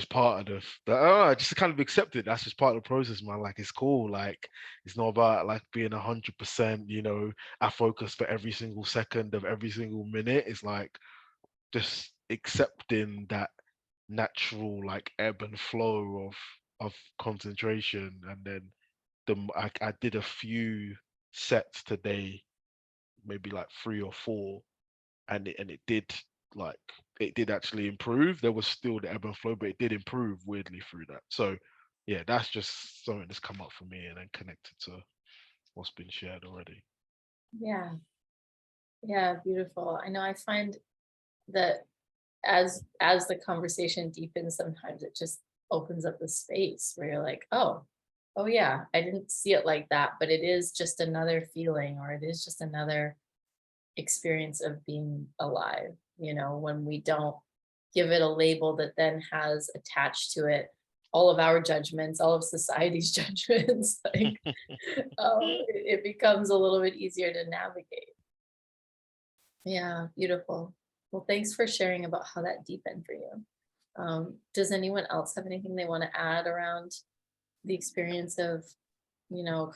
part of I just kind of accept it. That's just part of the process, man. Like, it's cool. Like, it's not about like being 100%, I focus for every single second of every single minute. It's like just accepting that natural like ebb and flow of concentration. And then I did a few sets today, maybe like 3 or 4, and it did actually improve. There was still the ebb and flow, but it did improve weirdly through that. So yeah, that's just something that's come up for me and then connected to what's been shared already. Yeah, beautiful. I know I find that as the conversation deepens, sometimes it just opens up the space where you're like, oh yeah, I didn't see it like that, but it is just another feeling, or it is just another experience of being alive, when we don't give it a label that then has attached to it all of our judgments, all of society's judgments. Like it becomes a little bit easier to navigate. Yeah, beautiful. Well, thanks for sharing about how that deepened for you. Does anyone else have anything they want to add around the experience of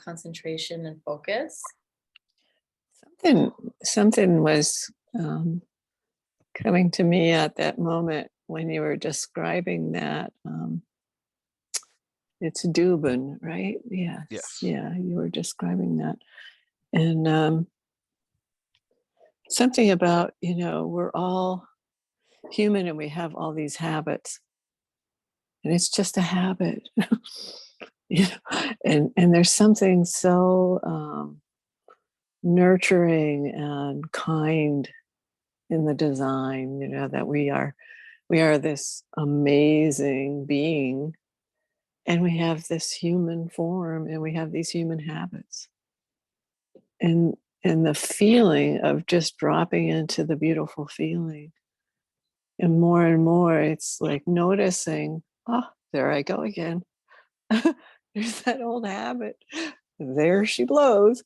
concentration and focus? Something was coming to me at that moment when you were describing that. It's deepen, right? Yes. Yeah, you were describing that. And something about, we're all human and we have all these habits. And it's just a habit. And there's something so nurturing and kind in the design, that we are this amazing being, and we have this human form and we have these human habits, and the feeling of just dropping into the beautiful feeling, and more it's like noticing, oh, there I go again. There's that old habit. There she blows.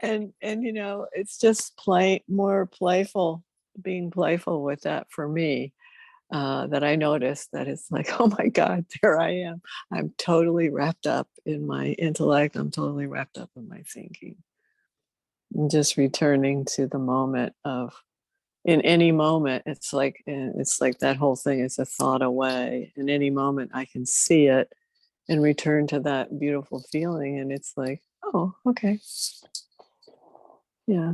and it's just more playful, being playful with that for me, that I noticed that it's like, oh my God, there I am. I'm totally wrapped up in my intellect. I'm totally wrapped up in my thinking. And just returning to the moment of, in any moment, it's like that whole thing is a thought away. In any moment I can see it and return to that beautiful feeling. And it's like, oh, okay. Yeah.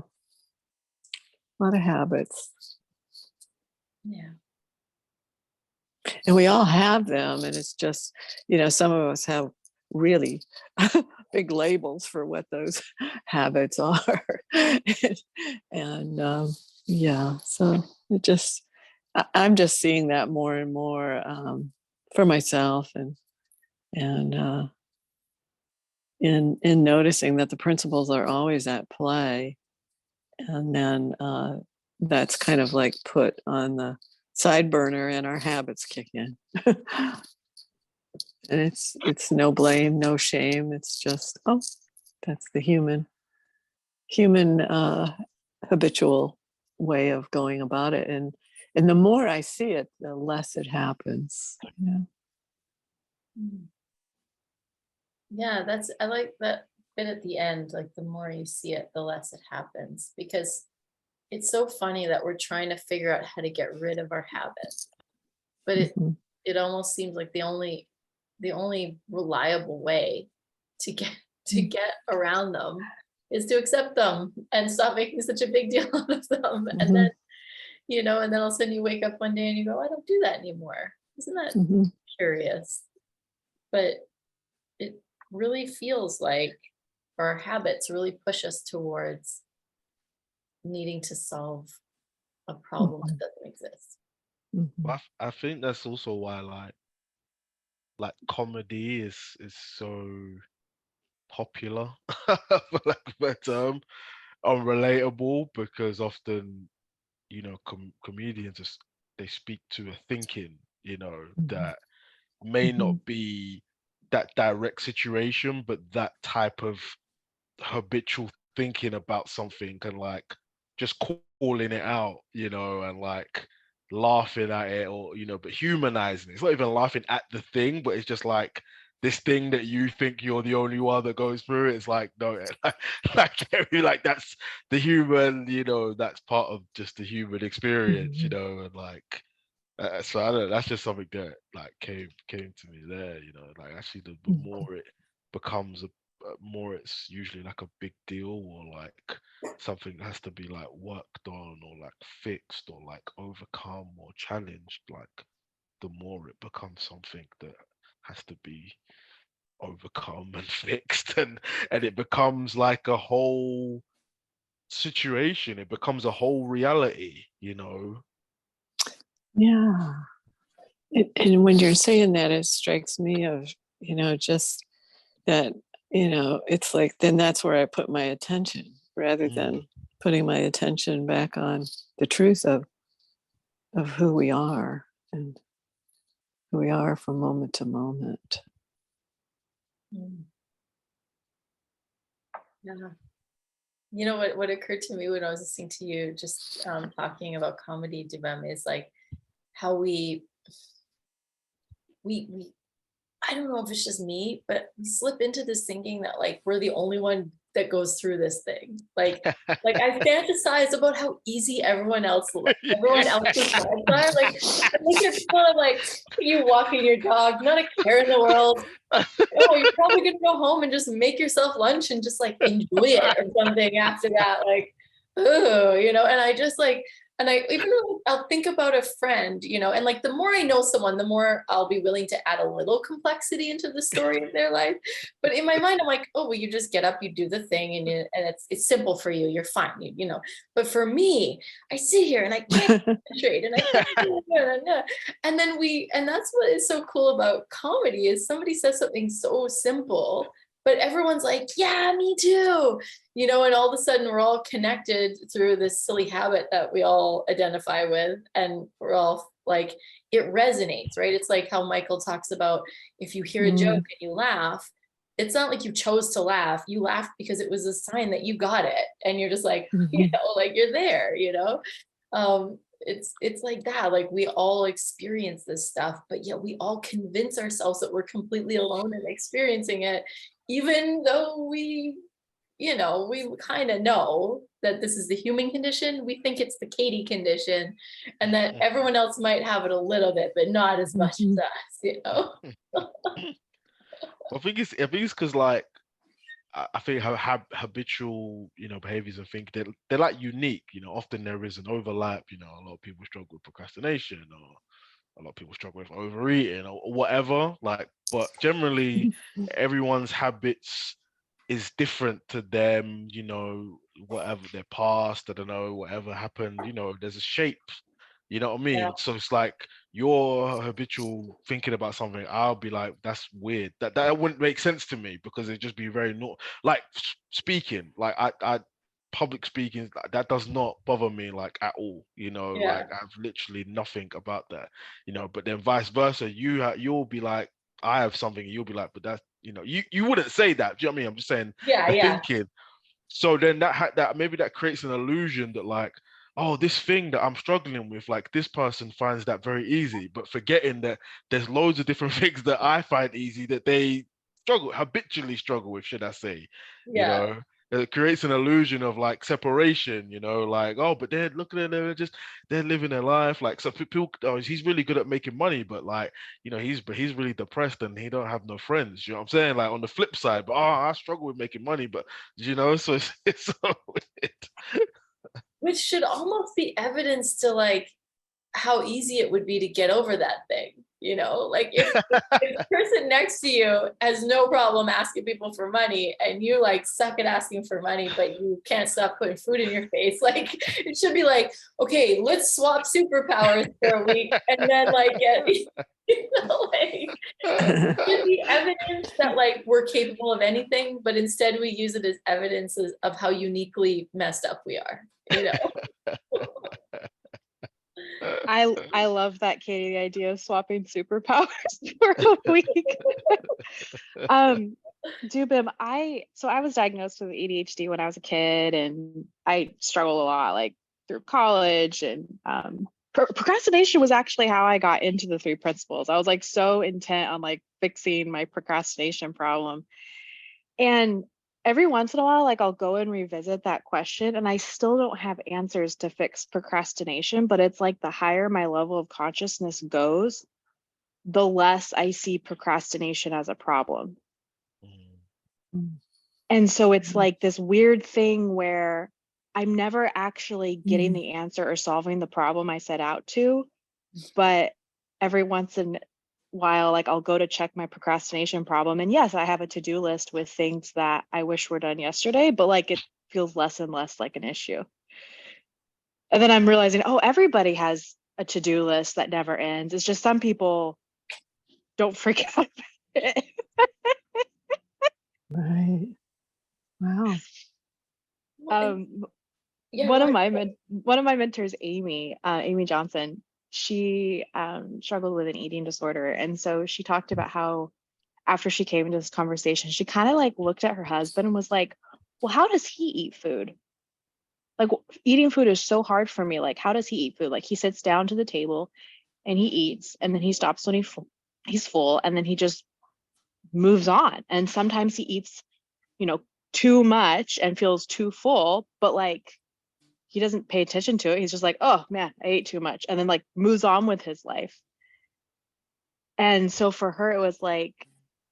A lot of habits. Yeah. And we all have them. And it's just, some of us have really big labels for what those habits are. and yeah, so I'm just seeing that more and more for myself, and in noticing that the principles are always at play, and then that's kind of like put on the side burner and our habits kick in. And it's no blame, no shame. It's just, oh, that's the human habitual way of going about it. And the more I see it, the less it happens. Yeah, I like that bit at the end, like the more you see it, the less it happens, because it's so funny that we're trying to figure out how to get rid of our habits. But Mhm. it almost seems like the only reliable way to get around them is to accept them and stop making such a big deal out of them. And then, and then all of a sudden you wake up one day and you go, I don't do that anymore. Isn't that Mhm. curious? But it really feels like our habits really push us towards needing to solve a problem that doesn't exist. Mhm. Well, I think that's also why like comedy is so popular, for lack of a better term, unrelatable, because often comedians just, they speak to a thinking, that may not be that direct situation, but that type of habitual thinking about something, and like just calling it out, and like laughing at it, or but humanizing it. It's not even laughing at the thing, but it's just like this thing that you think you're the only one that goes through it. It's like, no, like that's the human, that's part of just the human experience, and like so I don't know, that's just something that like came to me there, like actually the more it becomes more it's usually like a big deal, or like something has to be like worked on, or like fixed, or like overcome or challenged, like the more it becomes something that has to be overcome and fixed, and it becomes like a whole situation, it becomes a whole reality. Yeah. And when you're saying that, it strikes me of, just that, it's like, then that's where I put my attention, rather than putting my attention back on the truth of who we are, and who we are from moment to moment. Yeah. You know what occurred to me when I was listening to you just talking about comedy, Deepen, is like how we I don't know if it's just me, but we slip into this thinking that like we're the only one that goes through this thing. Like I fantasize about how easy everyone else's lives are. Like you're kind of like you walking your dog, not a care in the world. Oh, you're probably gonna go home and just make yourself lunch and just like enjoy it or something after that. Like, oh, and I just like, and I even I'll think about a friend, and like the more I know someone, the more I'll be willing to add a little complexity into the story of their life. But in my mind, I'm like, oh, well, you just get up, you do the thing, and it's simple for you. You're fine, But for me, I sit here and I can't concentrate, and and then and that's what is so cool about comedy is somebody says something so simple, but everyone's like, yeah, me too. And all of a sudden we're all connected through this silly habit that we all identify with. And we're all like, it resonates, right? It's like how Michael talks about if you hear a joke and you laugh, it's not like you chose to laugh. You laughed because it was a sign that you got it. And you're just like, like you're there, it's like that. Like we all experience this stuff, but yet we all convince ourselves that we're completely alone in experiencing it, even though we you know, we kind of know that this is the human condition. We think it's the Katie condition, and that everyone else might have it a little bit, but not as much as us, you know? I think it's because like I think habitual, you know, behaviors and things they're like unique. You know, often there is an overlap. You know, a lot of people struggle with procrastination, or a lot of people struggle with overeating, or whatever. Like, but generally, everyone's habits is different to them. You know, whatever their past, I don't know, whatever happened. You know, there's a shape. You know what I Yeah. mean? So it's like your habitual thinking about something, I'll be like, that's weird. That wouldn't make sense to me because it'd just be very not like speaking. Like I public speaking, that does not bother me like at all. You know, Yeah. like I've literally nothing about that. You know, but then vice versa, you'll be like, I have something, and you'll be like, but that's you know, you wouldn't say that. Do you know what I mean? I'm just saying Yeah. the Yeah. thinking. So then that maybe that creates an illusion that like, oh, this thing that I'm struggling with, like this person finds that very easy, but forgetting that there's loads of different things that I find easy that they habitually struggle with, should I say? You Yeah. know, it creates an illusion of like separation. You know, like, oh, but they're looking at them, they're living their life. Like, so people, oh, he's really good at making money, but like, you know, he's really depressed and he don't have no friends. You know what I'm saying? Like on the flip side, but oh, I struggle with making money, but you know, so it's so weird. Which should almost be evidence to like how easy it would be to get over that thing, you know? Like if the person next to you has no problem asking people for money and you like suck at asking for money, but you can't stop putting food in your face, like it should be like, okay, let's swap superpowers for a week and then like get, you know, like should be evidence that like we're capable of anything, but instead we use it as evidence of how uniquely messed up we are, you know? I love that, Katie, the idea of swapping superpowers for a week. Dubim, I was diagnosed with ADHD when I was a kid, and I struggled a lot like through college, and procrastination was actually how I got into the 3 principles. I was like so intent on like fixing my procrastination problem. And every once in a while, like I'll go and revisit that question, and I still don't have answers to fix procrastination, but it's like the higher my level of consciousness goes, the less I see procrastination as a problem. And so it's like this weird thing where I'm never actually getting the answer or solving the problem I set out to, but every once in a while, like I'll go to check my procrastination problem. And yes, I have a to-do list with things that I wish were done yesterday, but like it feels less and less like an issue. And then I'm realizing, oh, everybody has a to-do list that never ends. It's just some people don't forget it. Right. Wow. Yeah, one of my mentors, Amy Johnson, she struggled with an eating disorder, and so she talked about how after she came into this conversation, she kind of like looked at her husband and was like, well, how does he eat food? Like eating food is so hard for me. Like, how does he eat food? Like he sits down to the table and he eats, and then he stops when he's full, and then he just moves on. And sometimes he eats, you know, too much and feels too full, but like he doesn't pay attention to it. He's just like, oh man, I ate too much, and then like moves on with his life. And so for her, it was like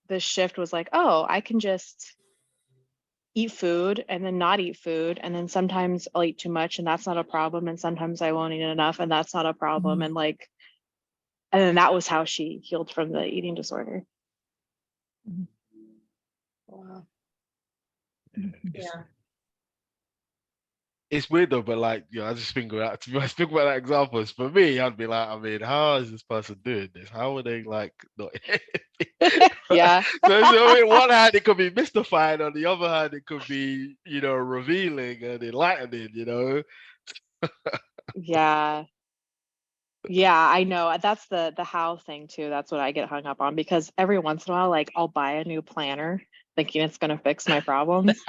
the shift was like, oh, I can just eat food and then not eat food, and then sometimes I'll eat too much and that's not a problem, and sometimes I won't eat enough and that's not a problem. And like, and then that was how she healed from the eating disorder. wow. Yeah. It's weird though, but like, you know, I just think about that examples. For me, I'd be like, I mean, how is this person doing this? How are they like not? Yeah. So I mean, one hand it could be mystifying, on the other hand it could be, you know, revealing and enlightening. You know. Yeah. Yeah, I know. That's the how thing too. That's what I get hung up on, because every once in a while, like I'll buy a new planner thinking it's gonna fix my problems.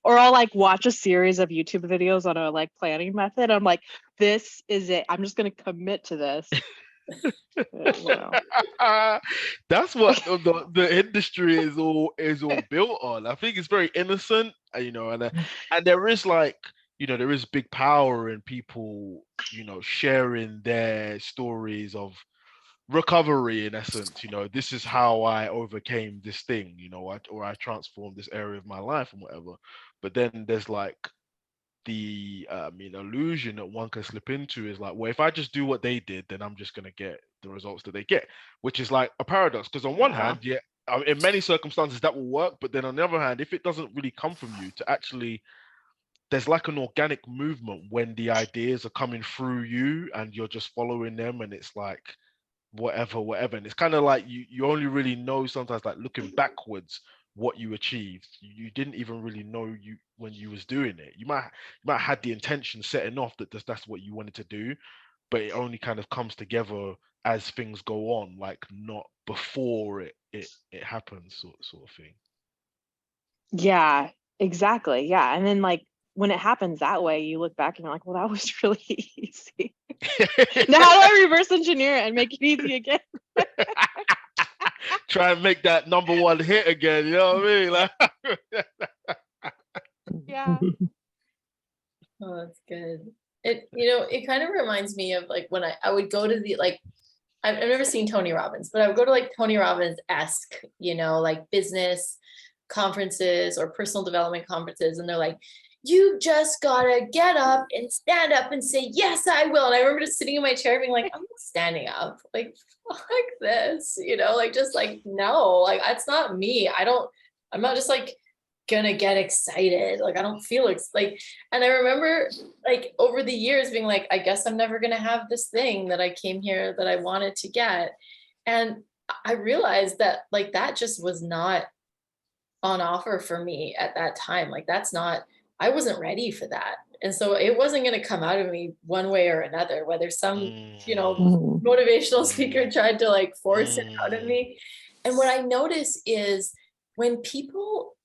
Or I'll like watch a series of YouTube videos on a like planning method. I'm like, this is it. I'm just gonna commit to this. Wow. That's what the industry is all built on. I think it's very innocent, and there is like, there is big power in people, sharing their stories of recovery in essence. This is how I overcame this thing, or I transformed this area of my life and whatever. But then there's like the illusion that one can slip into is like, well, if I just do what they did, then I'm just going to get the results that they get, which is like a paradox, because on one hand, yeah, in many circumstances that will work, but then on the other hand, if it doesn't really come from you to actually, there's like an organic movement when the ideas are coming through you and you're just following them, and it's like whatever, and it's kind of like you only really know sometimes, like looking backwards, what you achieved. You didn't even really know you when you was doing it. You might have had the intention setting off that that's what you wanted to do, but it only kind of comes together as things go on, like not before it happens, sort of thing. Yeah, exactly. Yeah. And then like when it happens that way, you look back and you're like, well, that was really easy. Now how do I reverse engineer it and make it easy again? Try and make that number one hit again, you know what I mean? Like, Yeah. Oh, that's good. It kind of reminds me of like when I would go to the, like, I've never seen Tony Robbins, but I would go to like Tony Robbins-esque, like business conferences or personal development conferences. And they're like, you just gotta get up and stand up and say, yes, I will. And I remember just sitting in my chair being like, I'm not standing up, like, fuck this, like, just like, no, like, that's not me. I'm not just like gonna get excited. Like, I don't feel like, and I remember like over the years being like, I guess I'm never gonna have this thing that I came here that I wanted to get. And I realized that like, that just was not on offer for me at that time. Like, I wasn't ready for that. And so it wasn't going to come out of me one way or another, whether some, motivational speaker tried to like force it out of me. And what I notice is when people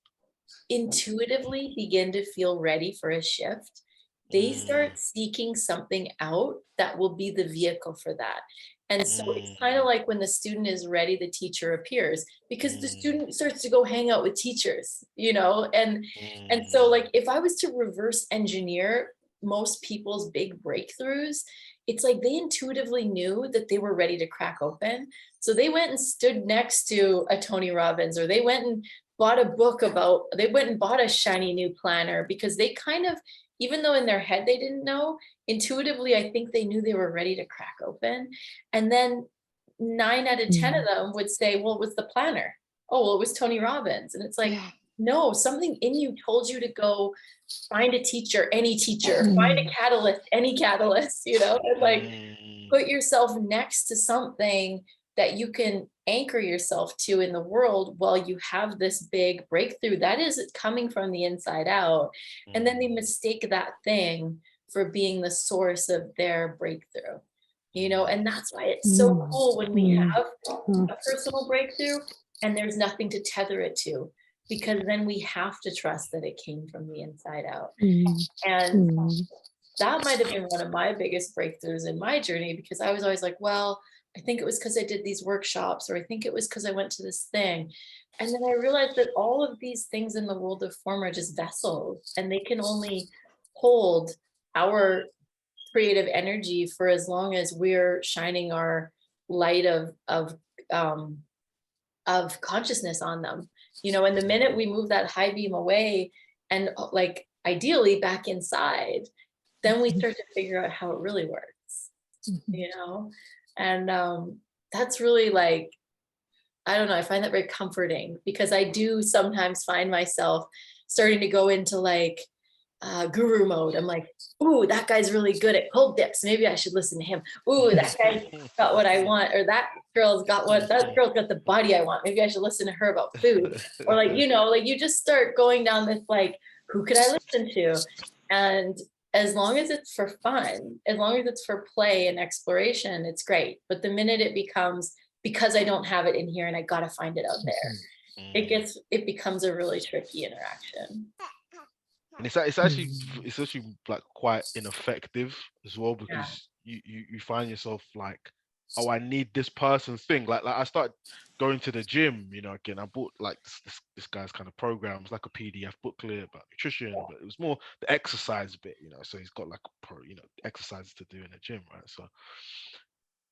intuitively begin to feel ready for a shift, they start seeking something out that will be the vehicle for that. And so it's kind of like when the student is ready, the teacher appears, because the student starts to go hang out with teachers, and so like if I was to reverse engineer most people's big breakthroughs, it's like they intuitively knew that they were ready to crack open. So they went and stood next to a Tony Robbins, or they went and bought a book they went and bought a shiny new planner, because they kind of, even though in their head they didn't know, intuitively, I think they knew they were ready to crack open. And then 9 out of 10 of them would say, well, it was the planner. Oh, well, it was Tony Robbins. And it's like, no, something in you told you to go find a teacher, any teacher, find a catalyst, any catalyst, and like put yourself next to something that you can anchor yourself to in the world while you have this big breakthrough that is coming from the inside out. And then they mistake that thing for being the source of their breakthrough, and that's why it's so cool when we have a personal breakthrough and there's nothing to tether it to, because then we have to trust that it came from the inside out. And that might have been one of my biggest breakthroughs in my journey, because I was always like, well, I think it was because I did these workshops, or I think it was because I went to this thing. And then I realized that all of these things in the world of form are just vessels, and they can only hold our creative energy for as long as we're shining our light of consciousness on them, and the minute we move that high beam away and like ideally back inside, then we start to figure out how it really works, and that's really like, I don't know, I find that very comforting, because I do sometimes find myself starting to go into like guru mode. I'm like, ooh, that guy's really good at cold dips. Maybe I should listen to him. Ooh, that guy's got what I want, or that girl's got the body I want. Maybe I should listen to her about food. Or like, like you just start going down this like, who could I listen to? And as long as it's for fun, as long as it's for play and exploration, it's great. But the minute it becomes, because I don't have it in here and I gotta find it out there, it becomes a really tricky interaction. And it's actually like quite ineffective as well, because you find yourself like oh, I need this person's thing. Like I started going to the gym, you know, again, I bought like this guy's kind of programs, like a PDF booklet about nutrition, but it was more the exercise bit, you know. So he's got like exercises to do in the gym, right? So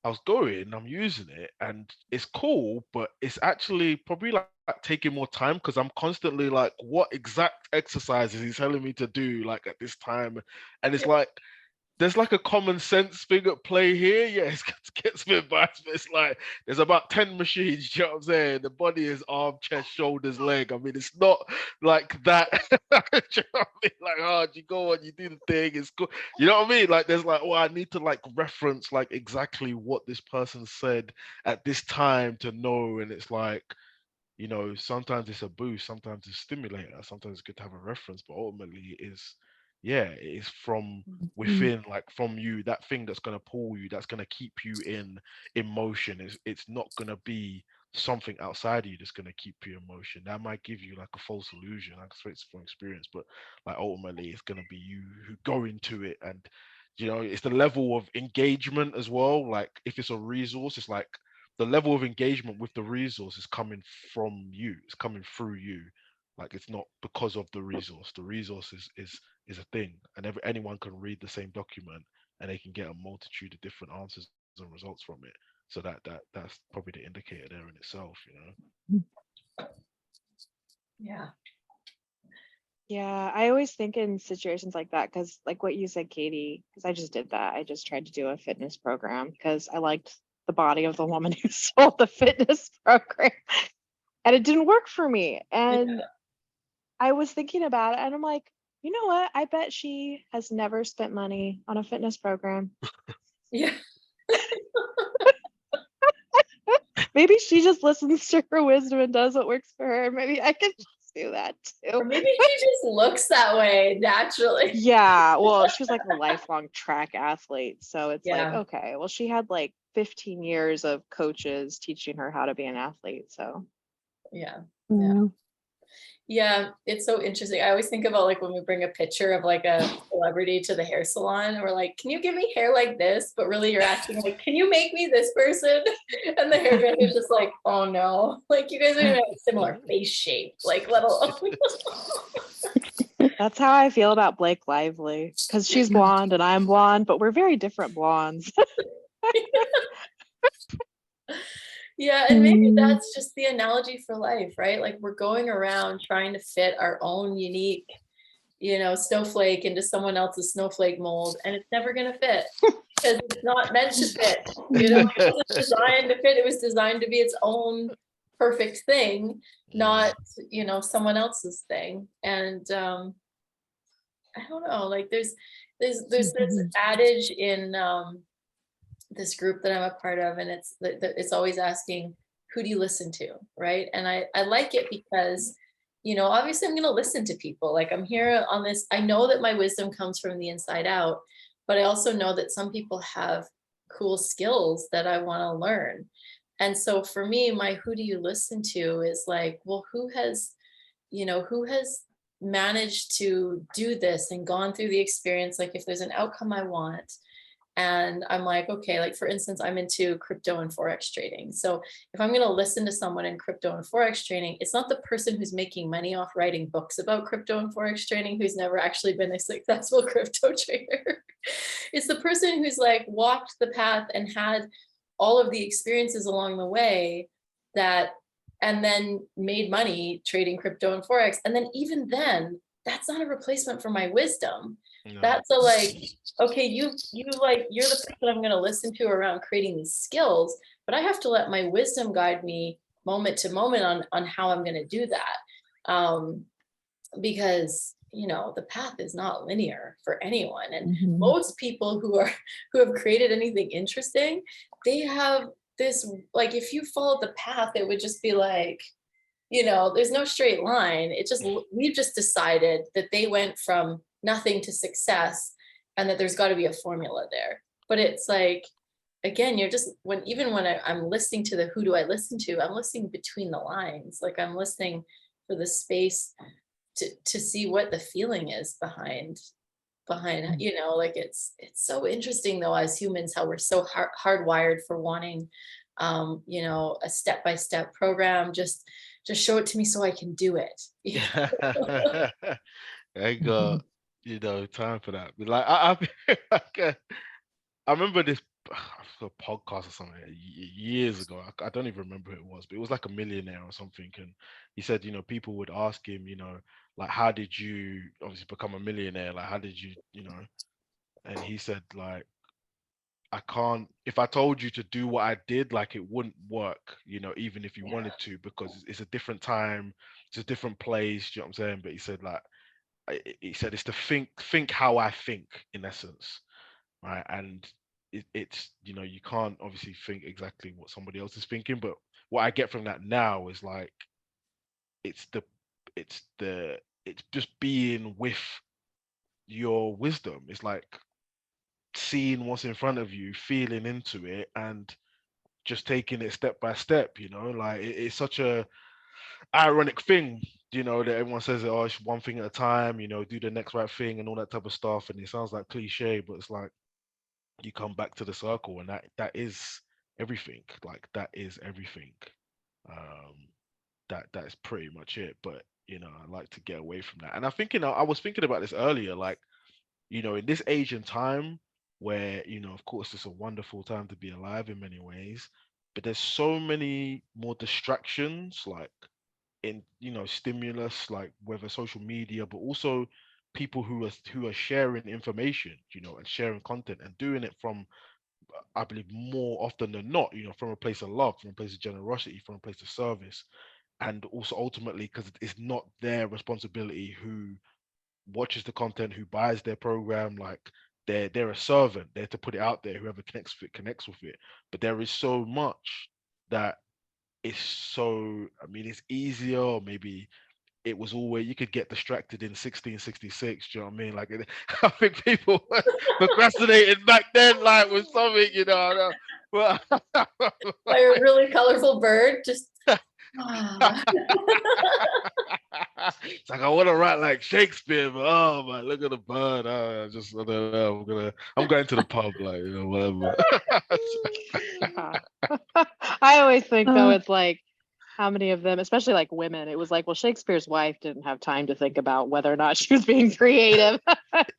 I was going, I'm using it, and it's cool, but it's actually probably like taking more time because I'm constantly like, what exact exercises he's telling me to do, like at this time, and it's like there's like a common sense thing at play here. Yeah, it gets me biased, but it's like there's about 10 machines, you know what I'm saying? The body is arm, chest, shoulders, leg. I mean, it's not like that. Do you know what I mean? Like, oh, you go on, you do the thing, it's cool. You know what I mean? Like, there's like, well, I need to like reference like exactly what this person said at this time to know. And it's like, you know, sometimes it's a boost, sometimes it's a stimulator, sometimes it's good to have a reference, but ultimately it is, yeah, it is from within, like from you, that thing that's going to pull you, that's going to keep you in motion. It's not going to be something outside of you that's going to keep you in motion. That might give you like a false illusion, like it's from experience, but like ultimately it's going to be you who go into it. And you know, it's the level of engagement as well. Like if it's a resource, it's like the level of engagement with the resource is coming from you, it's coming through you. Like it's not because of the resource. The resource is a thing, and anyone can read the same document and they can get a multitude of different answers and results from it. So that's probably the indicator there in itself, you know. Yeah. Yeah, I always think in situations like that, because like what you said, Katie, because I just did that. I just tried to do a fitness program because I liked the body of the woman who sold the fitness program, and it didn't work for me. And I was thinking about it, and I'm like, you know what? I bet she has never spent money on a fitness program. Yeah. Maybe she just listens to her wisdom and does what works for her. Maybe I could just do that too. Or maybe she just looks that way naturally. Yeah, well, she was like a lifelong track athlete. So it's like, Yeah. okay, well, she had like 15 years of coaches teaching her how to be an athlete. So Yeah. Yeah. Yeah, it's so interesting. I always think about like when we bring a picture of like a celebrity to the hair salon, and we're like, can you give me hair like this? But really you're asking like, can you make me this person? And the hairdresser is just like, oh no, like you guys don't even have a similar face shape, like let alone. that's how I feel about Blake Lively, because she's blonde and I'm blonde, but we're very different blondes. Yeah, and maybe that's just the analogy for life, right? Like we're going around trying to fit our own unique, you know, snowflake into someone else's snowflake mold, and it's never going to fit because it's not meant to fit. You know, it wasn't designed to fit. It was designed to be its own perfect thing, not, you know, someone else's thing. And I don't know, like there's this adage in this group that I'm a part of, and it's always asking, who do you listen to, right? And I like it because, you know, obviously I'm going to listen to people. Like I'm here on this, I know that my wisdom comes from the inside out, but I also know that some people have cool skills that I want to learn. And so for me, my who do you listen to is like, well, who has, you know, who has managed to do this and gone through the experience? Like if there's an outcome I want, and I'm like, okay, like for instance, I'm into crypto and Forex trading. So if I'm going to listen to someone in crypto and Forex trading, it's not the person who's making money off writing books about crypto and Forex trading who's never actually been a successful crypto trader. It's the person who's like walked the path and had all of the experiences along the way that, and then made money trading crypto and Forex. And then even then, that's not a replacement for my wisdom. That's a like, okay, you like, you're the person I'm going to listen to around creating these skills, but I have to let my wisdom guide me moment to moment on how I'm going to do that. Because, you know, the path is not linear for anyone. And most people who have created anything interesting, they have this, like, if you followed the path, it would just be like, you know, there's no straight line. It just, we've just decided that they went from nothing to success and that there's got to be a formula there. But it's like, again, you're just, even when I'm listening to the who do I listen to, I'm listening between the lines. Like I'm listening for the space to see what the feeling is behind behind, you know, like it's so interesting though, as humans, how we're so hardwired for wanting, you know, a step-by-step program. Just show it to me so I can do it. I ain't got, you know, time for that. But like I like, I remember this a podcast or something years ago. I don't even remember who it was, but it was like a millionaire or something. And he said, you know, people would ask him, you know, like, how did you obviously become a millionaire? Like, how did you, you know? And he said, like, I can't, if I told you to do what I did, like it wouldn't work, you know, even if you wanted to, because it's a different time, it's a different place, you know what I'm saying? But he said, like, he said it's to think how I think, in essence, right? And it's, you know, you can't obviously think exactly what somebody else is thinking, but what I get from that now is like it's the it's the it's just being with your wisdom. It's like seeing what's in front of you, feeling into it, and just taking it step by step, you know. Like it's such a ironic thing, you know, that everyone says, oh, it's one thing at a time, you know, do the next right thing and all that type of stuff. And it sounds like cliche, but it's like you come back to the circle, and that is everything. Like that is everything. Um, that's pretty much it. But you know, I like to get away from that. And I was thinking about this earlier, like, you know, in this age and time where, you know, of course, it's a wonderful time to be alive in many ways, but there's so many more distractions, like in, you know, stimulus, like whether social media, but also people who are sharing information, you know, and sharing content and doing it from, I believe, more often than not, you know, from a place of love, from a place of generosity, from a place of service, and also ultimately because it's not their responsibility who watches the content, who buys their program. Like they're a servant. They're to put it out there. Whoever connects with it. But there is so much that is so. I mean, it's easier. Or maybe it was always you could get distracted in 1666. Do you know what I mean? Like I think people were procrastinating back then, like with something. You know. I know. But By a really colorful bird, just ah. it's like I want to write like Shakespeare, but oh man, look at the bird. I don't know. I'm going to the pub, like, you know, whatever. I always think though, it's like how many of them, especially like women, it was like, well, Shakespeare's wife didn't have time to think about whether or not she was being creative.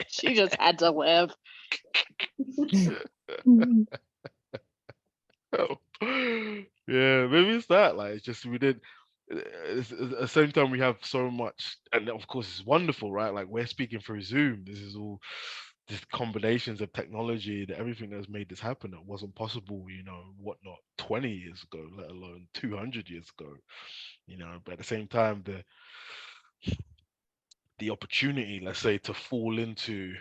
She just had to live. Yeah, maybe it's that. Like, it's just we did. At the same time, we have so much, and of course, it's wonderful, right? Like we're speaking through Zoom. This is all just combinations of technology, that everything that's made this happen that wasn't possible, you know, whatnot, 20 years ago, let alone 200 years ago, you know. But at the same time, the opportunity, let's say, to fall into,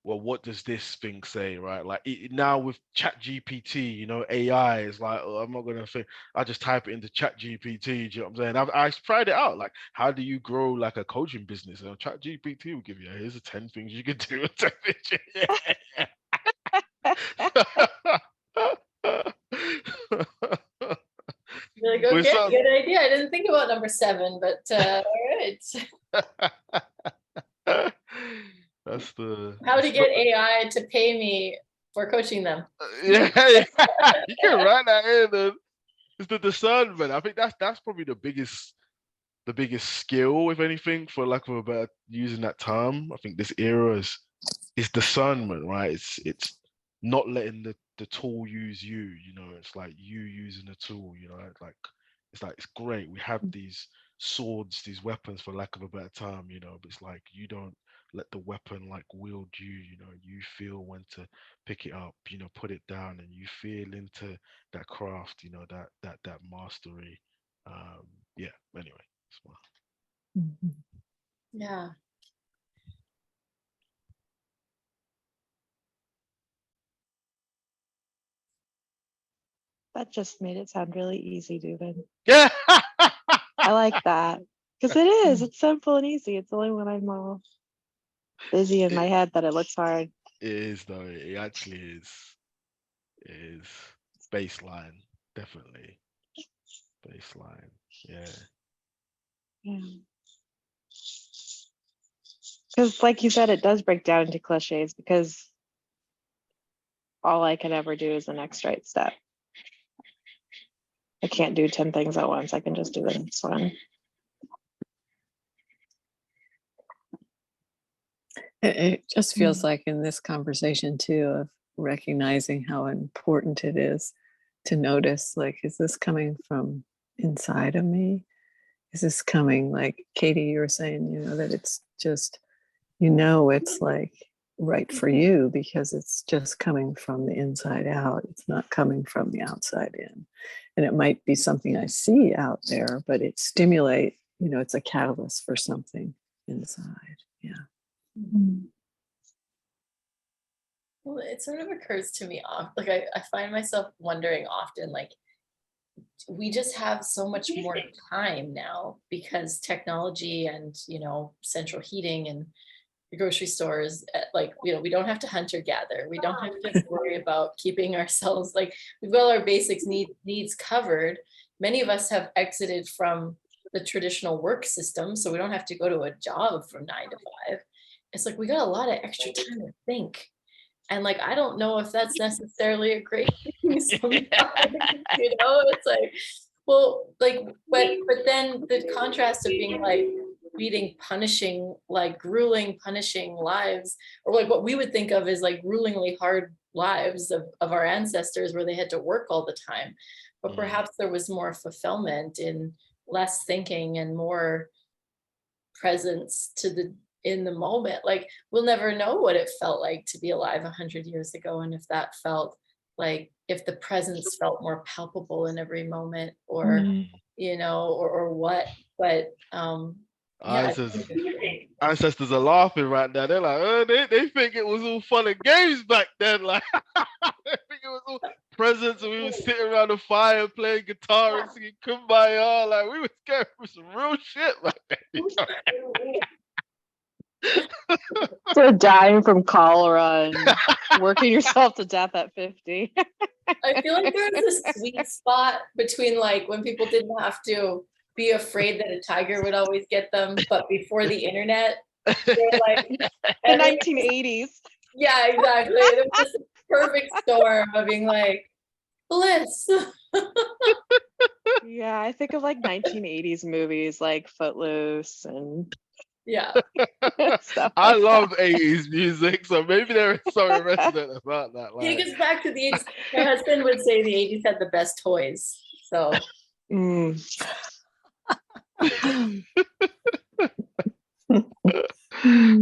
well, what does this thing say, right? Like now with Chat GPT, you know, AI is like, oh, I'm not gonna think. I just type it into Chat GPT. Do you know what I'm saying? I tried it out. Like, how do you grow like a coaching business? And Chat GPT will give you, here's the 10 things you can do. You're like, Which okay, sounds, good idea. I didn't think about number 7, but all right. that's the How to it's not, get AI to pay me for coaching them. yeah, yeah. You can write that in. It's the discernment. I think that's probably the biggest skill, if anything, for lack of a better using that term. I think this era is discernment, right? It's not letting the tool use you, you know. It's like you using the tool, you know. It's like it's great. We have these swords, these weapons, for lack of a better term, you know, but it's like you don't let the weapon like wield you, you know. You feel when to pick it up, you know, put it down, and you feel into that craft, you know, that mastery. Um, yeah, anyway. That's my- Yeah. That just made it sound really easy, Dubin. Yeah. I like that because it is. It's simple and easy. It's only when I'm all busy in my head that it looks hard. It is though. It actually is. It is baseline, definitely baseline. Yeah. Yeah. Because like you said, it does break down into cliches because all I can ever do is the next right step. I can't do 10 things at once. I can just do the next one. It just feels like in this conversation too, of recognizing how important it is to notice, like, is this coming from inside of me? Is this coming, like Katie, you were saying, that it's just, it's like right for you because it's just coming from the inside out. It's not coming from the outside in. And it might be something I see out there, but it stimulate, it's a catalyst for something inside. Yeah. Mhm. Well, it sort of occurs to me like I find myself wondering often, like, we just have so much more time now because technology and, central heating and the grocery stores, like, we don't have to hunt or gather. We don't have to worry about keeping ourselves, like, we've got all our basics needs covered. Many of us have exited from the traditional work system, so we don't have to go to a job from 9 to 5. It's like we got a lot of extra time to think. And like, I don't know if that's necessarily a great thing sometimes, it's like, well, like, but then the contrast of being like leading grueling, punishing lives, or like what we would think of as like gruelingly hard lives of our ancestors where they had to work all the time. But perhaps there was more fulfillment in less thinking and more presence in the moment. Like, we'll never know what it felt like to be alive 100 years ago, and if that felt like, if the presence felt more palpable in every moment, or or what. But yeah, ancestors are laughing right now. They're like, oh, they think it was all fun and games back then. Like, they think it was all presents, and we were sitting around the fire playing guitar and singing Kumbaya. Like, we was going through some real shit back then. So dying from cholera and working yourself to death at 50. I feel like there was a sweet spot between like when people didn't have to be afraid that a tiger would always get them, but before the internet, they're like the 1980s. Yeah, exactly. It was this perfect storm of being like bliss. Yeah, I think of like 1980s movies like Footloose and yeah. stuff I like love that. 80s music, so maybe there is something resonant about that. Like, Take us back to the 80s. My husband would say the 80s had the best toys. So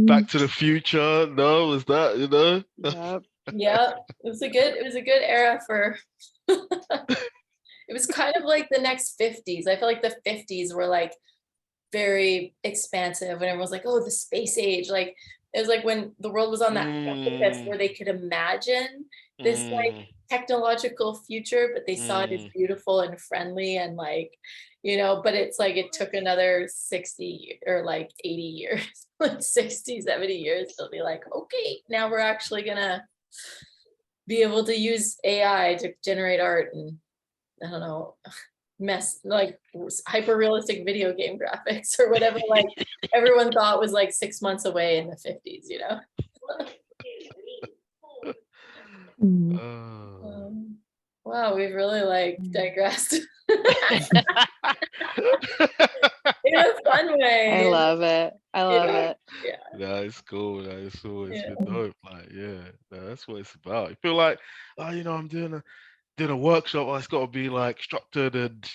Back to the Future, no, was that, Yep. Yeah, it was a good era for it was kind of like the next 50s. I feel like the 50s were like very expansive and everyone was like, oh, the space age. Like, it was like when the world was on that precipice where they could imagine this like technological future, but they saw it as beautiful and friendly and like, but it's like it took another 60 or like 80 years, like 60, 70 years to be like, okay, now we're actually gonna be able to use AI to generate art and I don't know, like hyper realistic video game graphics or whatever, like everyone thought was like 6 months away in the 50s, Wow, we've really like digressed in a fun way. I love it. Yeah. No, it's cool. No, it's always been dope. Like, yeah, no, that's what it's about. You feel like, oh, I'm doing a workshop. Oh, it's got to be like structured and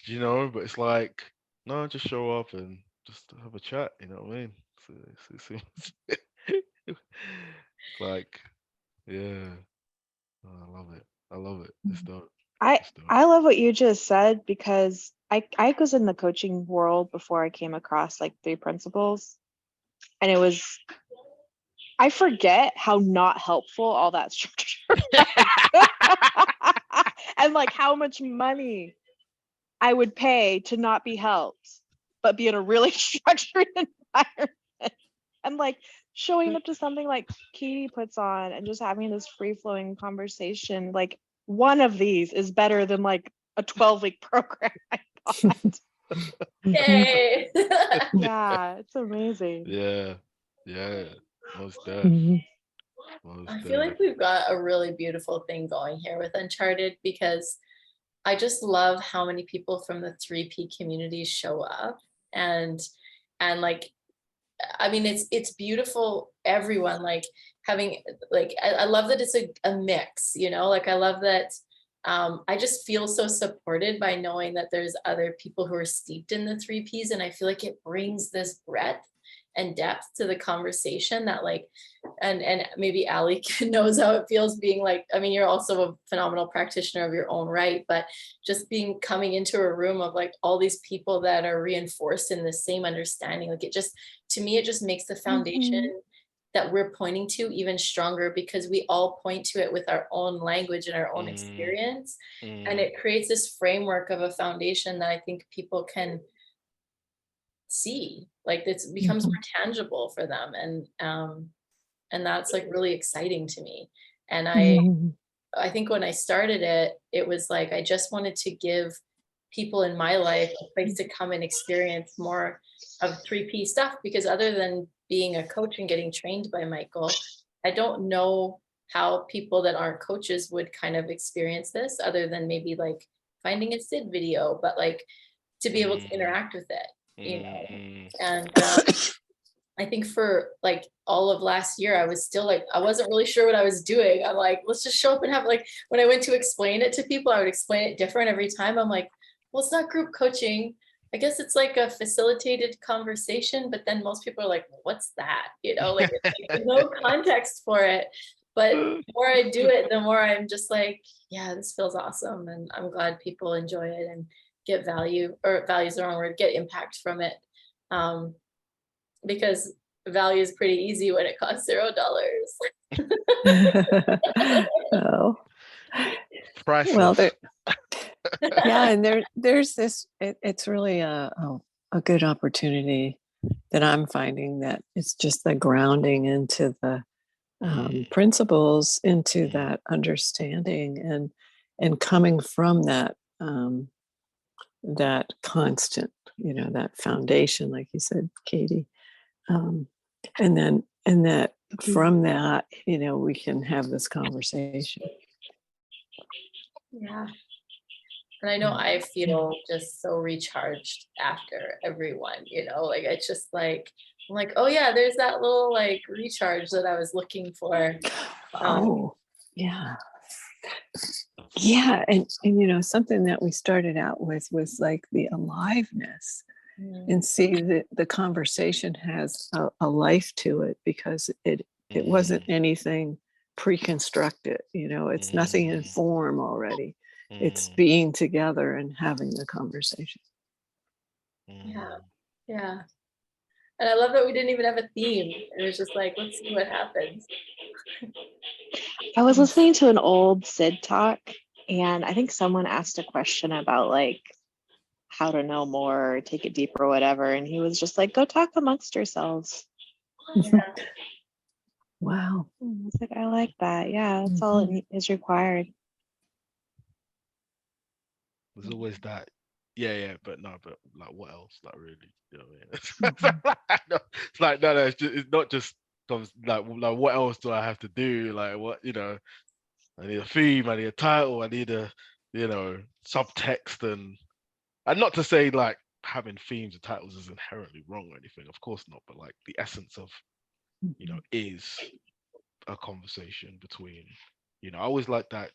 but it's like, no, just show up and just have a chat. You know what I mean? So it's like, yeah, oh, I love it. I love it. It's dope. It's dope. I love what you just said because I was in the coaching world before I came across like 3 principles, and I forget how not helpful all that structure and like how much money I would pay to not be helped, but be in a really structured environment. And like showing up to something like Katie puts on and just having this free-flowing conversation, like one of these is better than like a 12-week program, I thought. Yay. Yeah, it's amazing. Yeah. Yeah, most def, Mhm. most I feel def. like we've got a really beautiful thing going here with Uncharted, because I just love how many people from the 3P community show up, and like, I mean, it's beautiful, everyone like having, like, I love that it's a mix, you know, like I love that. I just feel so supported by knowing that there's other people who are steeped in the 3Ps, and I feel like it brings this breadth and depth to the conversation that, like, and maybe Ali knows how it feels being like, I mean, you're also a phenomenal practitioner of your own right, but just being coming into a room of like all these people that are reinforced in the same understanding, like it just, to me, it just makes the foundation Mhm. that we're pointing to even stronger, because we all point to it with our own language and our own Mm, experience. And mm, it creates this framework of a foundation that I think people can see, like it becomes Mhm. more tangible for them. And that's like really exciting to me. And Mhm. I think when I started it, it was like I just wanted to give people in my life a place to come and experience more of 3P stuff, because other than being a coach and getting trained by Michael, I don't know how people that aren't coaches would kind of experience this, other than maybe like finding a Sid video, but like to be able to mm, interact with it, you know. mm, And I think for like all of last year, I was still like, I wasn't really sure what I was doing. I'm like, let's just show up and have, like, when I went to explain it to people, I would explain it different every time. I'm like, well, it's not group coaching. I guess it's like a facilitated conversation, but then most people are like, well, what's that? You know, like, it's like there's no context for it. But the more I do it, the more I'm just like, yeah, this feels awesome. And I'm glad people enjoy it and get value, or value is the wrong word, get impact from it. Um, because value is pretty easy when it costs $0. Oh, well, priceless. there, yeah, and there's this. It's really a good opportunity that I'm finding, that it's just the grounding into the Mm, principles, into mm, that understanding, and coming from that that constant, that foundation, like you said, Katie, um, and that from that, we can have this conversation. Yeah. And I know I feel just so recharged after everyone, you know, like it's just like, I'm like, oh yeah, there's that little like recharge that I was looking for. Oh, yeah. Yeah, and something that we started out with was like the aliveness, Mm, and see that the conversation has a life to it, because it wasn't mm, anything pre-constructed. It's nothing in mm, form already. It's mm, being together and having the conversation. yeah, mm. yeah. And I love that we didn't even have a theme. It was just like, let's see what happens. I was listening to an old Sid talk, and I think someone asked a question about like how to know more, or take it deeper, or whatever. And he was just like, go talk amongst yourselves. Yeah. Wow. I was like, I like that. Yeah, that's all Mhm. it is required. There's always that. Yeah, yeah, but no, but like, what else? Like, really, you know what I Mhm. mean? No, it's like, no, no, it's not just like, what else do I have to do? Like, what, I need a theme, I need a title, I need a, subtext, and not to say like having themes and titles is inherently wrong or anything. Of course not. But like the essence of, Mhm. is a conversation between, I always like that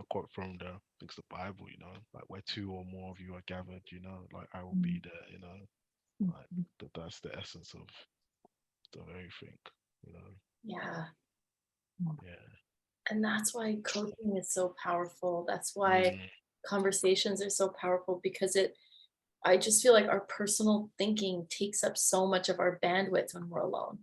quote from the, I think it's the Bible, like where two or more of you are gathered, like I will be there, like that's the essence of everything, you know. Yeah. Yeah. And that's why coaching is so powerful. That's why Mm, conversations are so powerful, because I just feel like our personal thinking takes up so much of our bandwidth when we're alone.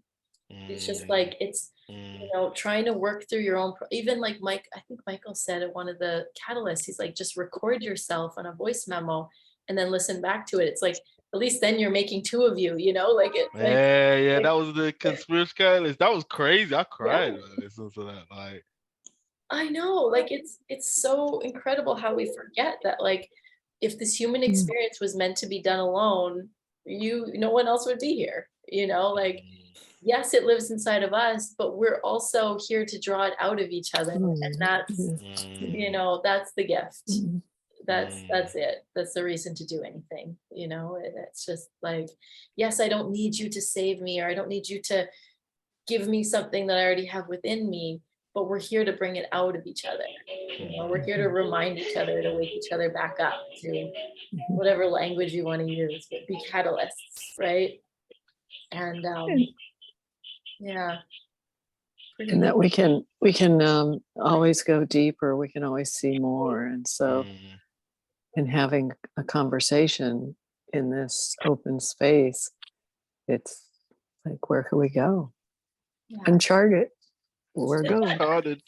It's just mm, like, it's, mm, trying to work through your own, even like I think Michael said at one of the catalysts, he's like, just record yourself on a voice memo and then listen back to it. It's like, at least then you're making two of you, like it's yeah, yeah, like, that was the conspiracy catalyst. That was crazy. I yeah, cried when I listened to that. Like, I know, like it's so incredible how we forget that, like, if this human Mhm. experience was meant to be done alone, no one else would be here, like, mm, yes, it lives inside of us, but we're also here to draw it out of each other. And that's, you know, that's the gift. That's it. That's the reason to do anything, you know. It's just like, yes, I don't need you to save me, or I don't need you to give me something that I already have within me, but we're here to bring it out of each other. You know, we're here to remind each other, to wake each other back up, to whatever language you want to use, but be catalysts, right? And yeah, pretty And that neat. we can always go deeper. We can always see more. And so, in having a conversation in this open space, it's like, where can we go? Yeah. Uncharted. We're going. Uncharted.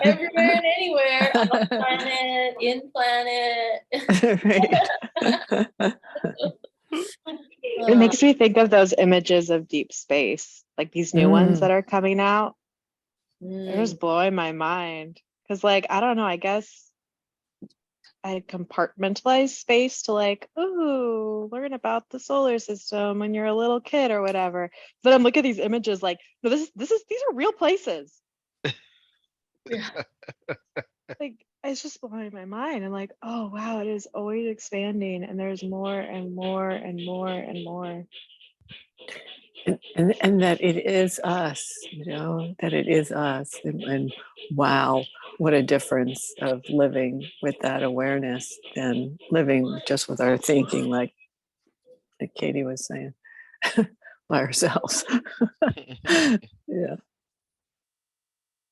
Everywhere and anywhere, off planet, in planet. It makes me think of those images of deep space, like these new ones that are coming out. They're just blowing my mind. Because, like, I don't know, I guess I compartmentalize space to, like, ooh, learn about the solar system when you're a little kid or whatever. But I'm looking at these images like, no, these are real places. Yeah. Like, it's just blowing my mind. And like, oh wow, it is always expanding, and there's more and more and more and more. And that it is us, you know, that it is us. And wow, what a difference of living with that awareness than living just with our thinking, like Katie was saying, by ourselves. Yeah.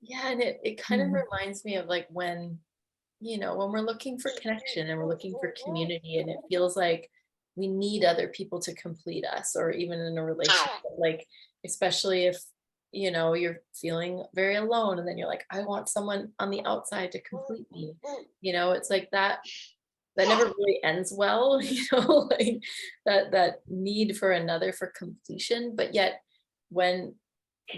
Yeah, and it kind of reminds me of like when, you know, when we're looking for connection and we're looking for community, and it feels like we need other people to complete us, or even in a relationship, like, especially if, you know, you're feeling very alone, and then you're like, I want someone on the outside to complete me. You know, it's like that never really ends well, you know, like that need for another for completion. But yet when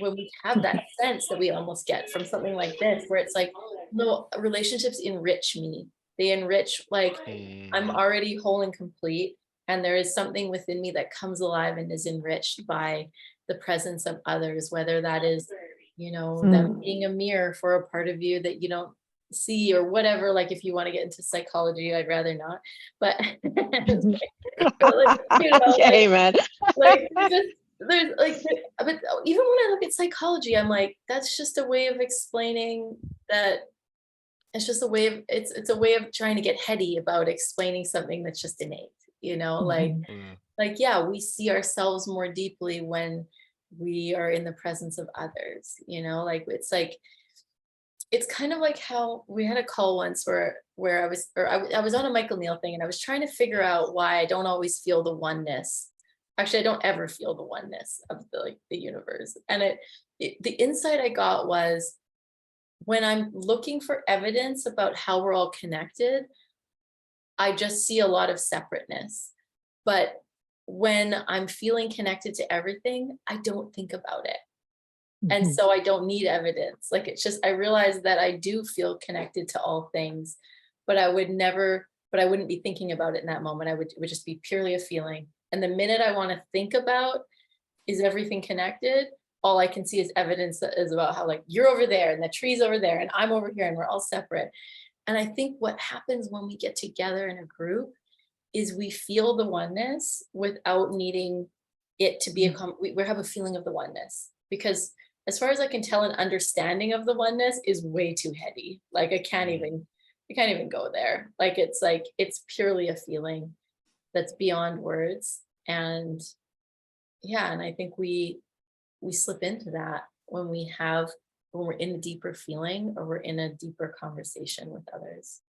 we have that sense that we almost get from something like this, where it's like, no, relationships enrich me. They enrich, like, I'm already whole and complete, and there is something within me that comes alive and is enriched by the presence of others, whether that is, you know, them being a mirror for a part of you that you don't see, or whatever. Like, if you want to get into psychology, I'd rather not, but, but like, you know, Okay, man. like there's like, but even when I look at psychology, I'm like, that's just a way of explaining that. It's just a way of, it's a way of trying to get heady about explaining something that's just innate, you know, like yeah, we see ourselves more deeply when we are in the presence of others, you know, like it's kind of like how we had a call once where I was on a Michael Neal thing, and I was trying to figure out why I don't always feel the oneness. Actually, I don't ever feel the oneness of the universe. And the insight I got was, when I'm looking for evidence about how we're all connected, I just see a lot of separateness. But when I'm feeling connected to everything, I don't think about it. And so I don't need evidence. Like, it's just, I realize that I do feel connected to all things, but I wouldn't be thinking about it in that moment. It would just be purely a feeling. And the minute I want to think about, is everything connected? All I can see is evidence that is about how, like, you're over there and the tree's over there and I'm over here and we're all separate. And I think what happens when we get together in a group is we feel the oneness without needing it to be we have a feeling of the oneness, because as far as I can tell, an understanding of the oneness is way too heady. Like, I can't even go there. Like, it's purely a feeling that's beyond words. And yeah, and I think we slip into that when we're in a deeper feeling, or we're in a deeper conversation with others.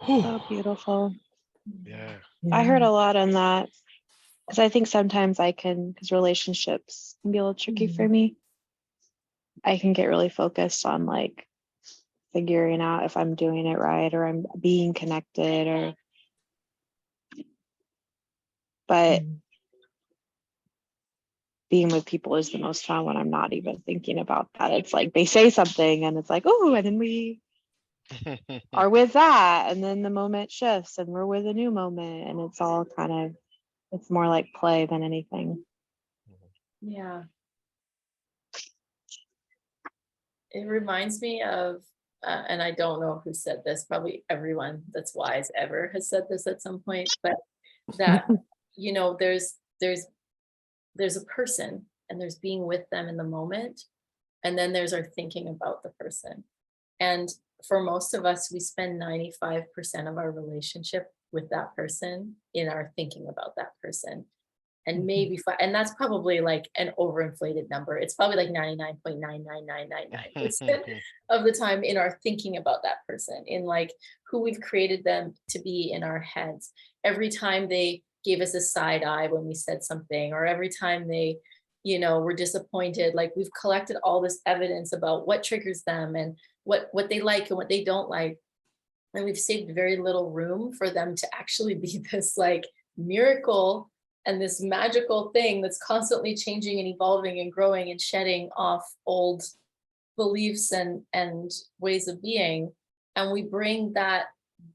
So beautiful. Yeah. I heard a lot on that, because I think sometimes because relationships can be a little tricky for me. I can get really focused on, like, figuring out if I'm doing it right, or I'm being connected, but being with people is the most fun when I'm not even thinking about that. It's like they say something and it's like, oh, and then we are with that, and then the moment shifts and we're with a new moment, and it's all kind of, it's more like play than anything. Yeah. It reminds me of, and I don't know who said this, probably everyone that's wise ever has said this at some point, but that, you know, there's a person and there's being with them in the moment. And then there's our thinking about the person. And for most of us, we spend 95% of our relationship with that person in our thinking about that person. And maybe, and that's probably like an overinflated number. It's probably like 99.99999% of the time in our thinking about that person, in like who we've created them to be in our heads. Every time they gave us a side eye when we said something, or every time they, you know, were disappointed, like we've collected all this evidence about what triggers them and what they like and what they don't like. And we've saved very little room for them to actually be this like miracle and this magical thing that's constantly changing and evolving and growing and shedding off old beliefs and ways of being. And we bring that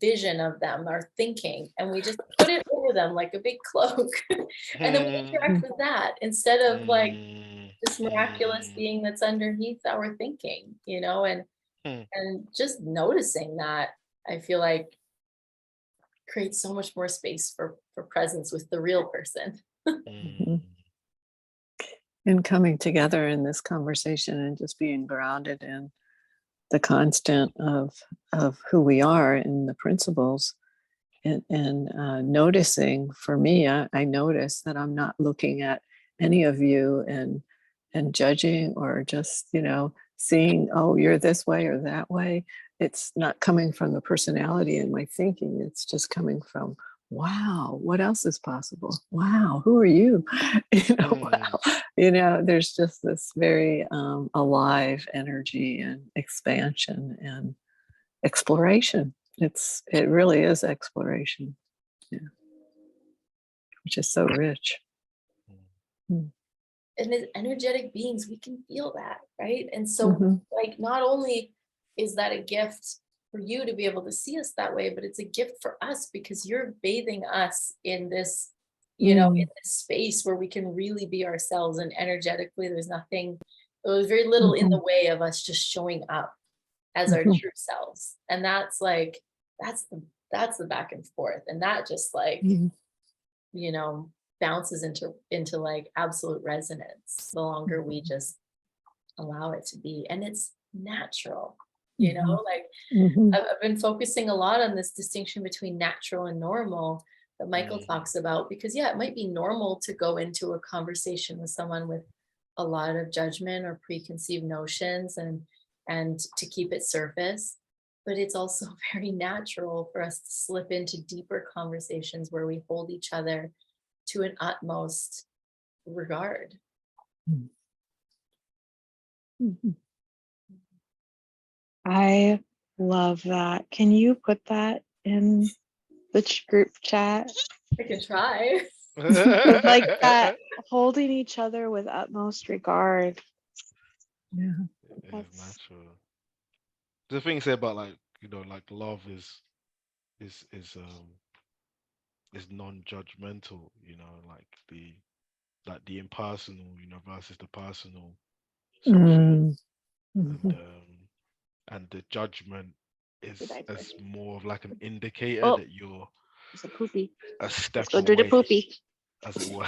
vision of them, our thinking, and we just put it over them like a big cloak. And then we interact with that instead of like this miraculous being that's underneath our thinking, you know, and just noticing that, I feel like creates so much more space for presence with the real person. And coming together in this conversation and just being grounded in the constant of who we are in the principles, and noticing, for me, I notice that I'm not looking at any of you and judging, or just, you know, seeing, oh, you're this way or that way. It's not coming from the personality in my thinking. It's just coming from, wow, what else is possible? Wow, who are you? You know, wow. You know, there's just this very alive energy and expansion and exploration. It really is exploration, yeah, which is so rich. And as energetic beings, we can feel that, right? And so like, not only is that a gift for you to be able to see us that way, but it's a gift for us because you're bathing us in this, you know, in this space where we can really be ourselves. And energetically, there's very little in the way of us just showing up as our true selves. And that's like, that's the back and forth. And that just like, you know, bounces into like absolute resonance the longer we just allow it to be. And it's natural, you know, like I've been focusing a lot on this distinction between natural and normal that Michael talks about, because yeah, it might be normal to go into a conversation with someone with a lot of judgment or preconceived notions and to keep it surface, but it's also very natural for us to slip into deeper conversations where we hold each other to an utmost regard. I love that. Can you put that in the group chat? I can try. Like that, holding each other with utmost regard. Yeah, It's natural. The thing say about, like, you know, like love is non-judgmental, you know, like the impersonal, you know, versus the personal sort of thing. And the judgment is as more of like an indicator that you're it's a poopy. a step Let's go do the away, poopy, as it were.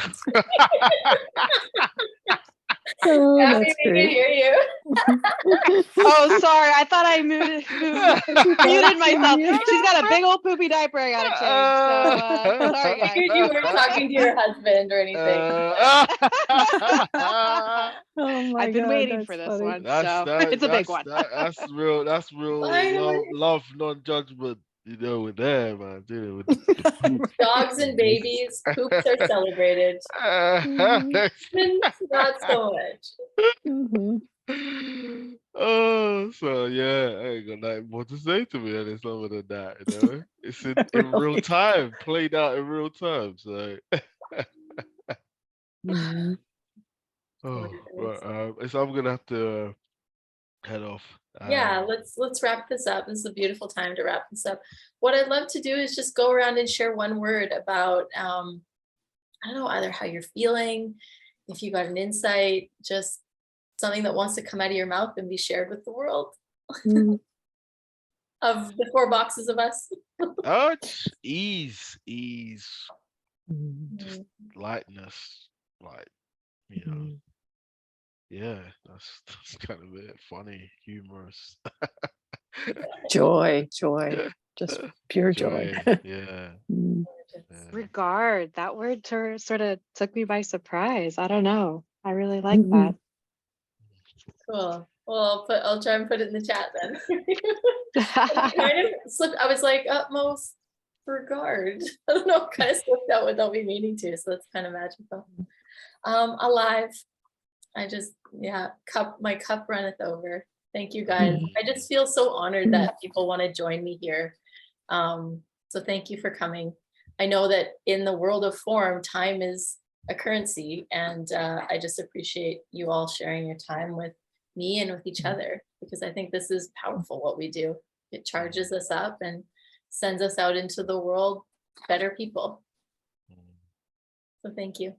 oh, Yeah, that's we great. can hear you. Oh, sorry. I thought I muted myself. She's got a big old poopy diaper I gotta change. So sorry, I guys. figured you weren't talking to your husband or anything. Oh my I've been God, waiting that's for this funny. one. So it's a big one. That's real. That's real Finally. love, non-judgment. You know, with there, man. You know, with the poop. Dogs and babies, poops are celebrated. Humans, not so much. Oh, so yeah, I ain't got nothing more to say to me, and it's other than that, you know. It's in real Really? time, played out in real time. So, oh, right. So I'm gonna have to head off. Yeah, let's wrap this up. This is a beautiful time to wrap this up. What I'd love to do is just go around and share one word about I don't know, either how you're feeling, if you got an insight, just something that wants to come out of your mouth and be shared with the world. Mm. Of the 4 boxes of us. Oh, ease, Mm. just lightness, like, you know, Mm. yeah, that's kind of it. Funny, humorous, Joy, just pure joy. joy, yeah, Mm. yeah. Regard, that word sort of took me by surprise. I don't know. I really like Mhm. that. Cool. Well, I'll try and put it in the chat then. I kind of slipped. I was like, utmost regard. I don't know, kind of slipped out without me meaning to. So that's kind of magical. Alive. I just, yeah, my cup runneth over. Thank you guys. Mm. I just feel so honored that people want to join me here. So thank you for coming. I know that in the world of form, time is a currency, and I just appreciate you all sharing your time with me and with each other, because I think this is powerful what we do. It charges us up and sends us out into the world better people. So thank you.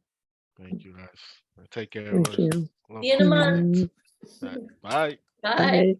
Thank you, guys. Take care, Thank guys. you. Love See you in a you. month. Mm. Right. Bye. Bye. Bye.